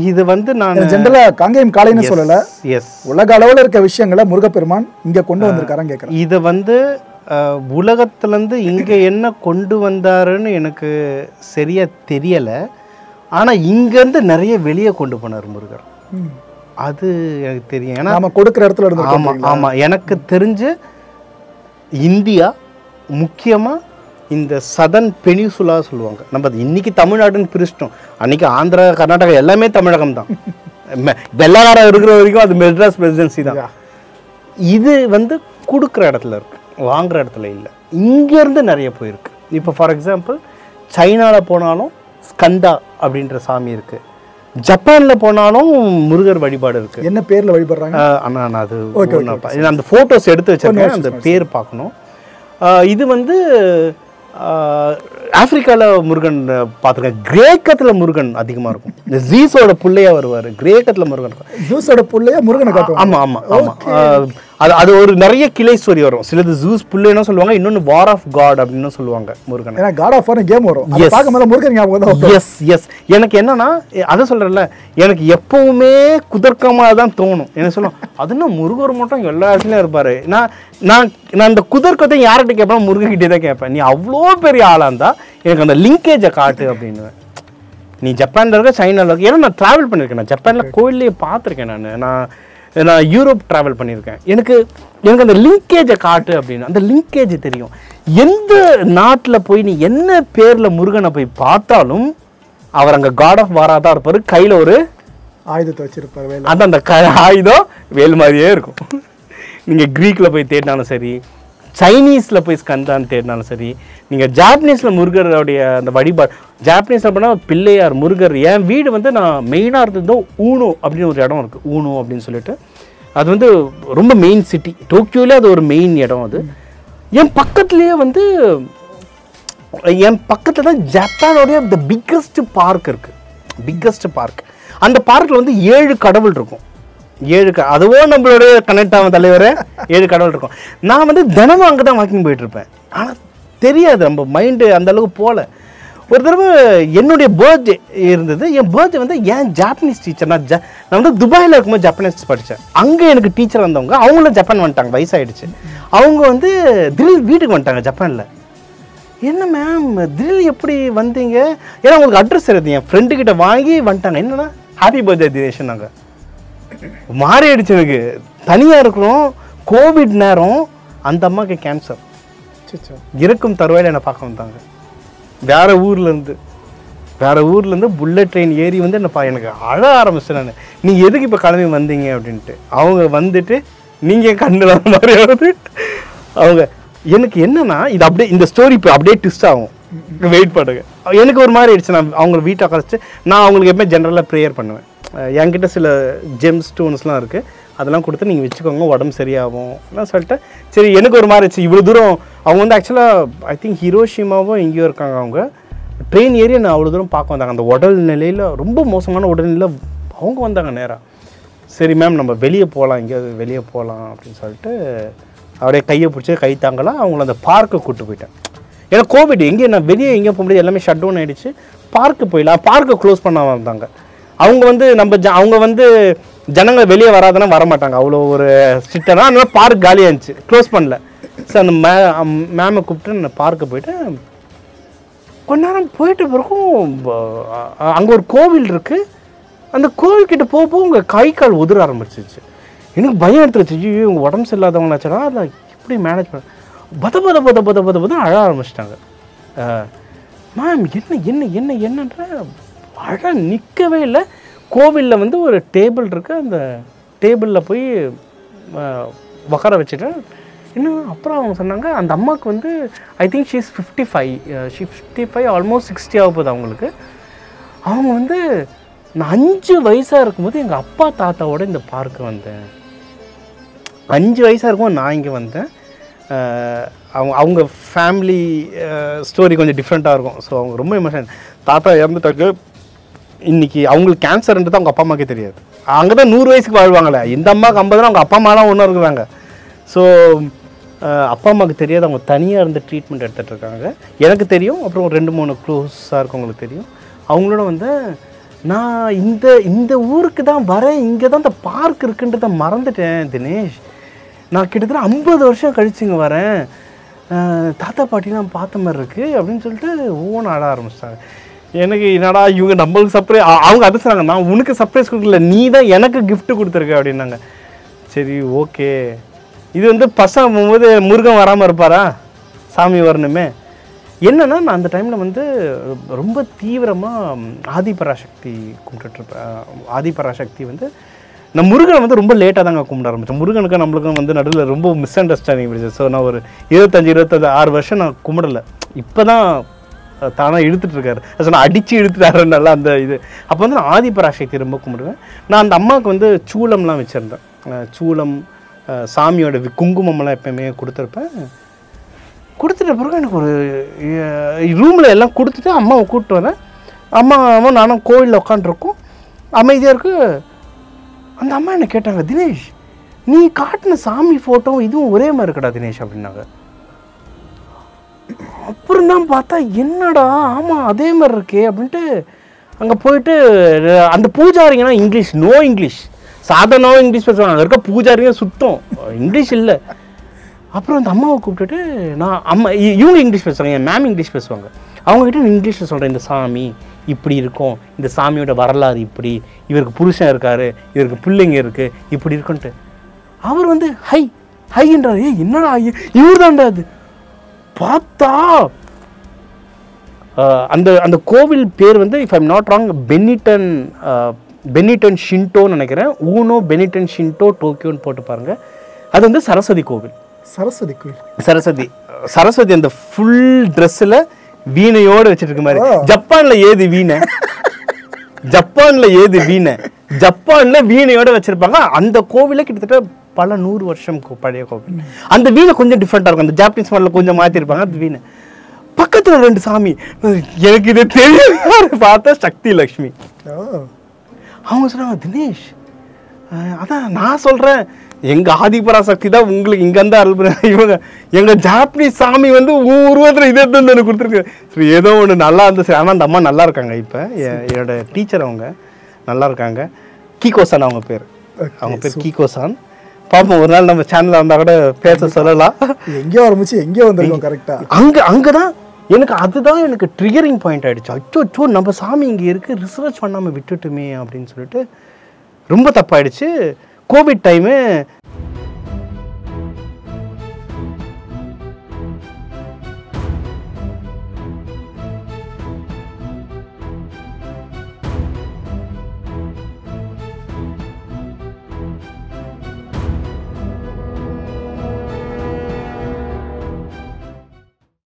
இது நான் ஜென்ரலா காங்கேயம் காளைன்னு சொல்லல, உலக அளவில் இருக்க விஷயங்களை முருகப்பெருமான் இங்கே கொண்டு வந்திருக்காரான்னு கேட்குறேன். இதை உலகத்துலேருந்து இங்கே என்ன கொண்டு வந்தாருன்னு எனக்கு சரியாக தெரியலை. ஆனால் இங்கேருந்து நிறைய வெளியே கொண்டு போனார் முருகர், அது எனக்கு தெரியும். ஏன்னா நம்ம கொடுக்குற இடத்துல இருந்து. ஆமாம் ஆமாம், எனக்கு தெரிஞ்சு இந்தியா முக்கியமாக இந்த சதன் பெனிசுலா சொல்லுவாங்க. நம்ம இன்னைக்கு தமிழ்நாடுன்னு பிரிச்சிட்டோம், அன்றைக்கி ஆந்திரா கர்நாடகா எல்லாமே தமிழகம் தான். வெள்ளக்காரம் இருக்கிற வரைக்கும் அது மெட்ராஸ் பிரசிடென்சி தான். இது கொடுக்குற இடத்துல இருக்கு, வாங்குகிற இடத்துல இல்லை. இங்கேருந்து நிறைய போயிருக்கு. இப்போ ஃபார் எக்ஸாம்பிள் சைனாவில் போனாலும் ஸ்கந்தா அப்படின்ற சாமி இருக்குது, ஜப்பானில் போனாலும் முருகர் வழிபாடு இருக்குது. என்ன பேரில் வழிபடுறாங்க அண்ணா? நான் அது அந்த ஃபோட்டோஸ் எடுத்து வச்சிருக்கேன், அந்த பேர் பார்க்கணும். இது ஆப்பிரிக்காவில் முருகன் பார்த்துருக்கேன். கிரேக்கத்தில் முருகன் அதிகமாக இருக்கும். இந்த ஜீஸோட பிள்ளையா வருவார், கிரேக்கத்தில் முருகன் இருக்கும். ஜூஸோட பிள்ளையா முருகனை காட்டுவாங்க. ஆமாம் ஆமாம் ஆமாம், அது ஒரு நிறைய கிளை ஸ்டோரி வரும். சிலது ஜூஸ் புல்லுன்னு சொல்லுவாங்க, இன்னொன்று வார் ஆஃப் காட் அப்படின்னு சொல்லுவாங்க முருகன். ஏன்னா காட் ஆஃப் வார் கேம் வரும், பார்க்கும்போது முருகன் ஞாபகம் தான். எஸ் எஸ், எனக்கு என்னன்னா அதை சொல்கிறேன்ல, எனக்கு எப்பவுமே குதர்க்கமாக தான் தோணும். என்ன சொல்லுவோம், அதுன்னா முருகர் மட்டும் எல்லா இடத்துலையும் இருப்பார். நான் அந்த குதர்க்கத்தை யார்கிட்ட கேட்பேன், முருகன்கிட்டே தான் கேட்பேன். நீ அவ்வளோ பெரிய ஆளாக இருந்தால் எனக்கு அந்த லிங்கேஜை காட்டு அப்படின்னு. நீ ஜப்பானில் இருக்க, சைனாவில் இருக்க, ஏன்னா நான் ட்ராவல் பண்ணியிருக்கேன், நான் ஜப்பானில் கோயிலே பார்த்துருக்கேன். நான் நான் யூரோப் ட்ராவல் பண்ணியிருக்கேன். எனக்கு அந்த லிங்கேஜை காட்டு அப்படின்னு. அந்த லிங்கேஜ் தெரியும். எந்த நாட்டில் போய் நீ என்ன பேரில் முருகனை போய் பார்த்தாலும் அவர் அங்கே காட் ஆஃப் வாரா தான் இருப்பார். கையில் ஒரு ஆயுதத்தை வச்சிருப்பார். அந்த ஆயுதம் வேல் மாதிரியே இருக்கும். நீங்கள் க்ரீக்கில் போய் தேடினாலும் சரி, சைனீஸில் போய் ஸ்கந்தான்னு தேடினாலும் சரி, நீங்கள் ஜாப்பனீஸில் முருகருடைய அந்த வழிபாடு, ஜாப்பனீஸில் போனால் பிள்ளையார் முருகர். என் வீடு வந்து நான் மெயினாக இருந்ததோ ஊனோ அப்படின்னு ஒரு இடம் இருக்குது. ஊனோ அப்படின்னு சொல்லிட்டு அது வந்து ரொம்ப மெயின் சிட்டி, டோக்கியோவிலே அது ஒரு மெயின் இடம். அது என் பக்கத்துலேயே வந்து என் பக்கத்தில் தான் ஜப்பானோடைய த பிக்கஸ்ட் பார்க் இருக்குது. Biggest park. அந்த பார்க்கில் வந்து 7 கடவுள் இருக்கும். 7 அதுவோ நம்மளுடைய கனெக்ட் ஆகும் தலைவரே. 7 கடவுள் இருக்கும். நான் வந்து தினமும் அங்கே தான் வாக்கிங் போயிட்டுருப்பேன். ஆனால் தெரியாது, நம்ம மைண்டு அந்தளவுக்கு போகல. ஒரு தடவை என்னுடைய பர்த்டே இருந்தது. என் பர்த்டே வந்து ஏன் ஜாப்பனீஸ் டீச்சர், நான் வந்து துபாயில் இருக்கும்போது ஜப்பானீஸ் படித்தேன். அங்கே எனக்கு டீச்சர் வந்தவங்க, அவங்களும் ஜப்பான் வந்துட்டாங்க, வயசாகிடுச்சு. அவங்க வந்து திடீர் வீட்டுக்கு வந்துட்டாங்க ஜப்பானில். என்ன மேம் திடீர் எப்படி வந்தீங்க? ஏன்னா உங்களுக்கு அட்ரஸ் தெரியுது. என் ஃப்ரெண்டுக்கிட்ட வாங்கி வந்துட்டாங்க. என்னன்னா ஹாப்பி பர்த்டே தினேஷ். நாங்கள் மாறி ஆயிடுச்சு. எனக்கு தனியாக இருக்கிறோம், கோவிட் நேரம். அந்த அம்மாவுக்கு கேன்சர், இறக்கும் தருவாயில் என்னை பார்க்க வந்தாங்க. வேறு ஊர்லேருந்து புல்லட் ட்ரெயின் ஏறி வந்து என்னை எனக்கு அழ ஆரம்பிச்சேன். நான் நீங்கள் எதுக்கு இப்போ கிளம்பி வந்தீங்க அப்படின்ட்டு. அவங்க வந்துட்டு நீங்கள் கண்ணில் மாதிரியாவது அவங்க எனக்கு என்னன்னா இது அப்படியே இந்த ஸ்டோரி இப்போ அப்படியே ட்விஸ்ட் ஆகும். வெயிட் பண்ணுங்க. எனக்கு ஒரு மாதிரி ஆயிடுச்சு. நான் அவங்கள வீட்டை கழிச்சு நான் அவங்களுக்கு எப்பவுமே ஜென்ரலாக ப்ரேயர் பண்ணுவேன். என்கிட்ட சில ஜெம் ஸ்டோன்ஸ்லாம் இருக்குது, அதெல்லாம் கொடுத்து நீங்கள் வச்சுக்கோங்க, உடம்பு சரியாகும் நான் சொல்லிட்டேன். சரி, எனக்கு ஒரு மாதிரி ஆச்சு. இவ்வளோ தூரம் அவங்க வந்து ஆக்சுவலாக ஐ திங்க் ஹிரோஷிமாவோ எங்கேயோ இருக்காங்க. அவங்க ட்ரெயின் ஏறி நான் அவ்வளோ தூரம் பார்க்க வந்தாங்க. அந்த உடல் நிலையில் ரொம்ப மோசமான உடல்நிலையில் அவங்க வந்தாங்க நேராக. சரி மேம் நம்ம வெளியே போகலாம், எங்கேயாவது வெளியே போகலாம் அப்படின்னு சொல்லிட்டு அப்படியே கையை பிடிச்சி கை தாங்கலாம் அவங்கள அந்த பார்க்கை கூப்பிட்டு போயிட்டேன். ஏன்னா கோவிட் எங்கேயும் நான் வெளியே எங்கேயும் போக முடியாது, எல்லாமே ஷட் டவுன் ஆகிடுச்சு. பார்க்கு போயிடலாம், பார்க்கை க்ளோஸ் பண்ண வந்தாங்க. அவங்க வந்து அவங்க வந்து ஜனங்கள் வெளியே வராதுன்னா வரமாட்டாங்க, அவ்வளோ ஒரு ஸ்ட்ரிக்டாக. அதனால பார்க் காலியாக இருந்துச்சு, க்ளோஸ் பண்ணல. சார் அந்த மேமை கூப்பிட்டு நான் பார்க்க போயிட்டு கொஞ்ச நேரம் போயிட்டு பிறக்கும் அங்கே ஒரு கோவில் இருக்குது. அந்த கோவில்கிட்ட போக உங்கள் கை கால் உதிர ஆரம்பிச்சிச்சு. எனக்கு பயம் எடுத்துருச்சு. இவங்க உடம்பு சரியில்லாதவங்களாச்சுன்னா அதை எப்படி மேனேஜ் பண்ண பத அழ ஆரம்பிச்சிட்டாங்க. மேம் என்னன்ற அழ நிற்கவே இல்லை. கோவிலில் வந்து ஒரு டேபிள் இருக்குது, அந்த டேபிளில் போய் உட்கார வச்சுட்டேன். இன்னும் அப்புறம் அவங்க சொன்னாங்க அந்த அம்மாவுக்கு வந்து I think she is 55 almost 60 ஆக போகுது அவங்களுக்கு. அவங்க வந்து நான் 5 வயசாக இருக்கும்போது எங்கள் அப்பா தாத்தாவோட இந்த பார்க்கு வந்தேன். 5 வயசாக இருக்கும்போது நான் இங்கே வந்தேன். அவங்க ஃபேமிலி ஸ்டோரி கொஞ்சம் டிஃப்ரெண்ட்டாக இருக்கும். ஸோ அவங்க ரொம்ப எமோஷன். தாத்தா இறந்துட்டாங்க. இன்றைக்கி அவங்களுக்கு கேன்சர்ன்றது அவங்க அப்பா அம்மாவுக்கே தெரியாது. அங்கே தான் 100 வயசுக்கு வாழ்வாங்களே. இந்த அம்மாவுக்கு 50 அவங்க அப்பா அம்மாலாம் ஒன்றும் இருக்கிறாங்க. ஸோ அப்பா அம்மாவுக்கு தெரியாது, அவங்க தனியாக இருந்து ட்ரீட்மெண்ட் எடுத்துகிட்டு இருக்காங்க. எனக்கு தெரியும், அப்புறம் 2-3 க்ளோஸாக இருக்கவங்களுக்கு தெரியும். அவங்களோட வந்து நான் இந்த ஊருக்கு தான் வரேன், இங்கே தான் இந்த பார்க் இருக்குன்றதை மறந்துட்டேன் தினேஷ். நான் கிட்டத்தட்ட 50 வருஷம் கழிச்சு இங்கே வரேன், தாத்தா பாட்டிலாம் பார்த்த மாதிரி இருக்குது அப்படின்னு சொல்லிட்டு ஒவ்வொன்றும் ஆட ஆரம்பிச்சிட்டாங்க. எனக்கு என்னடா இவங்க நம்மளுக்கு சர்ப்ரைஸ், அவங்க அதை சொன்னாங்க, நான் உனக்கு சர்ப்ரைஸ் கொடுக்கல, நீ தான் எனக்கு கிஃப்ட் கொடுத்துருக்க அப்படின்னாங்க. சரி ஓகே. இது வந்து பசங்க போகும்போது முருகன் வராமல் இருப்பாரா, சாமி வரணுமே. என்னென்னா நான் அந்த டைமில் வந்து ரொம்ப தீவிரமாக ஆதிபராசக்தி கும்பிட்டுட்ருப்பேன். ஆதிபராசக்தி வந்து நான் முருகனை வந்து ரொம்ப லேட்டாக தாங்க கும்பிட ஆரம்பித்தேன். முருகனுக்கு நம்மளுக்கும் வந்து நடுவில் ரொம்ப மிஸ் அண்டர்ஸ்டாண்டிங் பிடிச்சது. ஸோ நான் ஒரு 25-26 வருஷம் நான் கும்பிடலை. இப்போ தான் தானாக இழுத்துட்ருக்காரு. ஸோ நான் அடித்து இழுத்துட்டாருனால அந்த இது. அப்போ வந்து நான் ஆதிபராசக்தி ரொம்ப கும்பிடுவேன். நான் அந்த அம்மாவுக்கு வந்து சூளம்லாம் வச்சுருந்தேன். சூளம், சாமியோட குங்குமம்லாம் எப்போயுமே கொடுத்துருப்பேன். கொடுத்துட்ட பிறகு எனக்கு ஒரு ரூமில் எல்லாம் கொடுத்துட்டு அம்மாவை கூப்பிட்டு வரேன். அம்மாவும் நானும் கோவிலில் உட்காண்ட்ருக்கோம், அமைதியாக இருக்கு. அந்த அம்மா என்ன கேட்டாங்க, தினேஷ் நீ காட்டின சாமி ஃபோட்டோவும் இதுவும் ஒரே மாதிரி இருக்கடா தினேஷ் அப்படின்னாங்க. அப்புறம் தான் பார்த்தா என்னடா ஆமாம் அதே மாதிரி இருக்கே அப்படின்ட்டு அங்கே போயிட்டு அந்த பூஜாரிங்கன்னா இங்கிலீஷ், நோ இங்கிலீஷ், சாதாரணமாக இங்கிலீஷ் பேசுவாங்க. அங்கே இருக்க பூஜாரிங்க சுத்தம் இங்கிலீஷ் இல்லை. அப்புறம் அந்த அம்மாவை கூப்பிட்டுட்டு நான் இவங்க இங்கிலீஷ் பேசுவாங்க, என் மேம் இங்கிலீஷ் பேசுவாங்க. அவங்ககிட்ட நான் இங்கிலீஷில் சொல்கிறேன், இந்த சாமி இப்படி இருக்கும், இந்த சாமியோட வரலாறு இப்படி, இவருக்கு புருஷன் இருக்காரு, இவருக்கு பிள்ளைங்க இருக்குது, இப்படி இருக்குன்ட்டு. அவர் வந்து ஹைன்றார். என்னடா இவர் தான்டா அது. பார்த்தா அந்த அந்த கோவில் பேர் வந்து இஃப் ஐம் நாட் ராங் பெனிட்டன் ஷின்டோன்னு நினைக்கிறேன். ஊனோ பெனிட்டன் ஷின்டோ டோக்கியோன்னு போட்டு பாருங்க. அது வந்து சரஸ்வதி கோவில். சரஸ்வதி கோவில். சரஸ்வதி அந்த ஃபுல் ட்ரெஸ்ஸில் வீணையோடு வச்சுட்டு இருக்க மாதிரி. ஜப்பான்ல ஏது வீணை, ஜப்பான்ல வீணையோட வச்சிருப்பாங்க. அந்த கோவில கிட்டத்தட்ட பல 100 வருஷம் பழைய கோவில். அந்த வீணை கொஞ்சம் டிஃப்ரெண்டா இருக்கும். அந்த ஜாப்பனீஸ் மாடல கொஞ்சம் மாத்திருப்பாங்க. அந்த வீணை பக்கத்துல 2 சாமி. எனக்கு இது தெரியும். பார்த்தா சக்தி லட்சுமி. அவங்க சொன்னாங்க, தினேஷ் அதான் நான் சொல்றேன், எங்க ஆதிபராசக்தி தான் உங்களுக்கு இங்க இருந்தா அருள். இவங்க எங்க ஜாப்பனீஸ் சாமி வந்து உருவத்துல இதே தான் எனக்கு கொடுத்துருக்கு. சரி ஏதோ ஒன்று நல்லா இருந்துச்சு. ஆனால் அந்த அம்மா நல்லா இருக்காங்க. இப்போ என்னோட டீச்சர் அவங்க நல்லா இருக்காங்க. கீகோசான் அவங்க பேர் கீகோசான். பார்ப்போம் ஒரு நாள் நம்ம சேனலில் வந்தால் கூட பேச சொல்லலாம். எங்கேயோ ஆரம்பிச்சு எங்கேயோ வந்துருக்கோம். கரெக்டாக அங்கே தான் அதுதான் எனக்கு ட்ரிகரிங் பாயிண்ட் ஆகிடுச்சு. அச்சோ நம்ம சாமி இங்கே இருக்குது, ரிசர்ச் பண்ணாமல் விட்டுட்டுமே அப்படின்னு சொல்லிட்டு ரொம்ப தப்பாயிடுச்சு. Covid time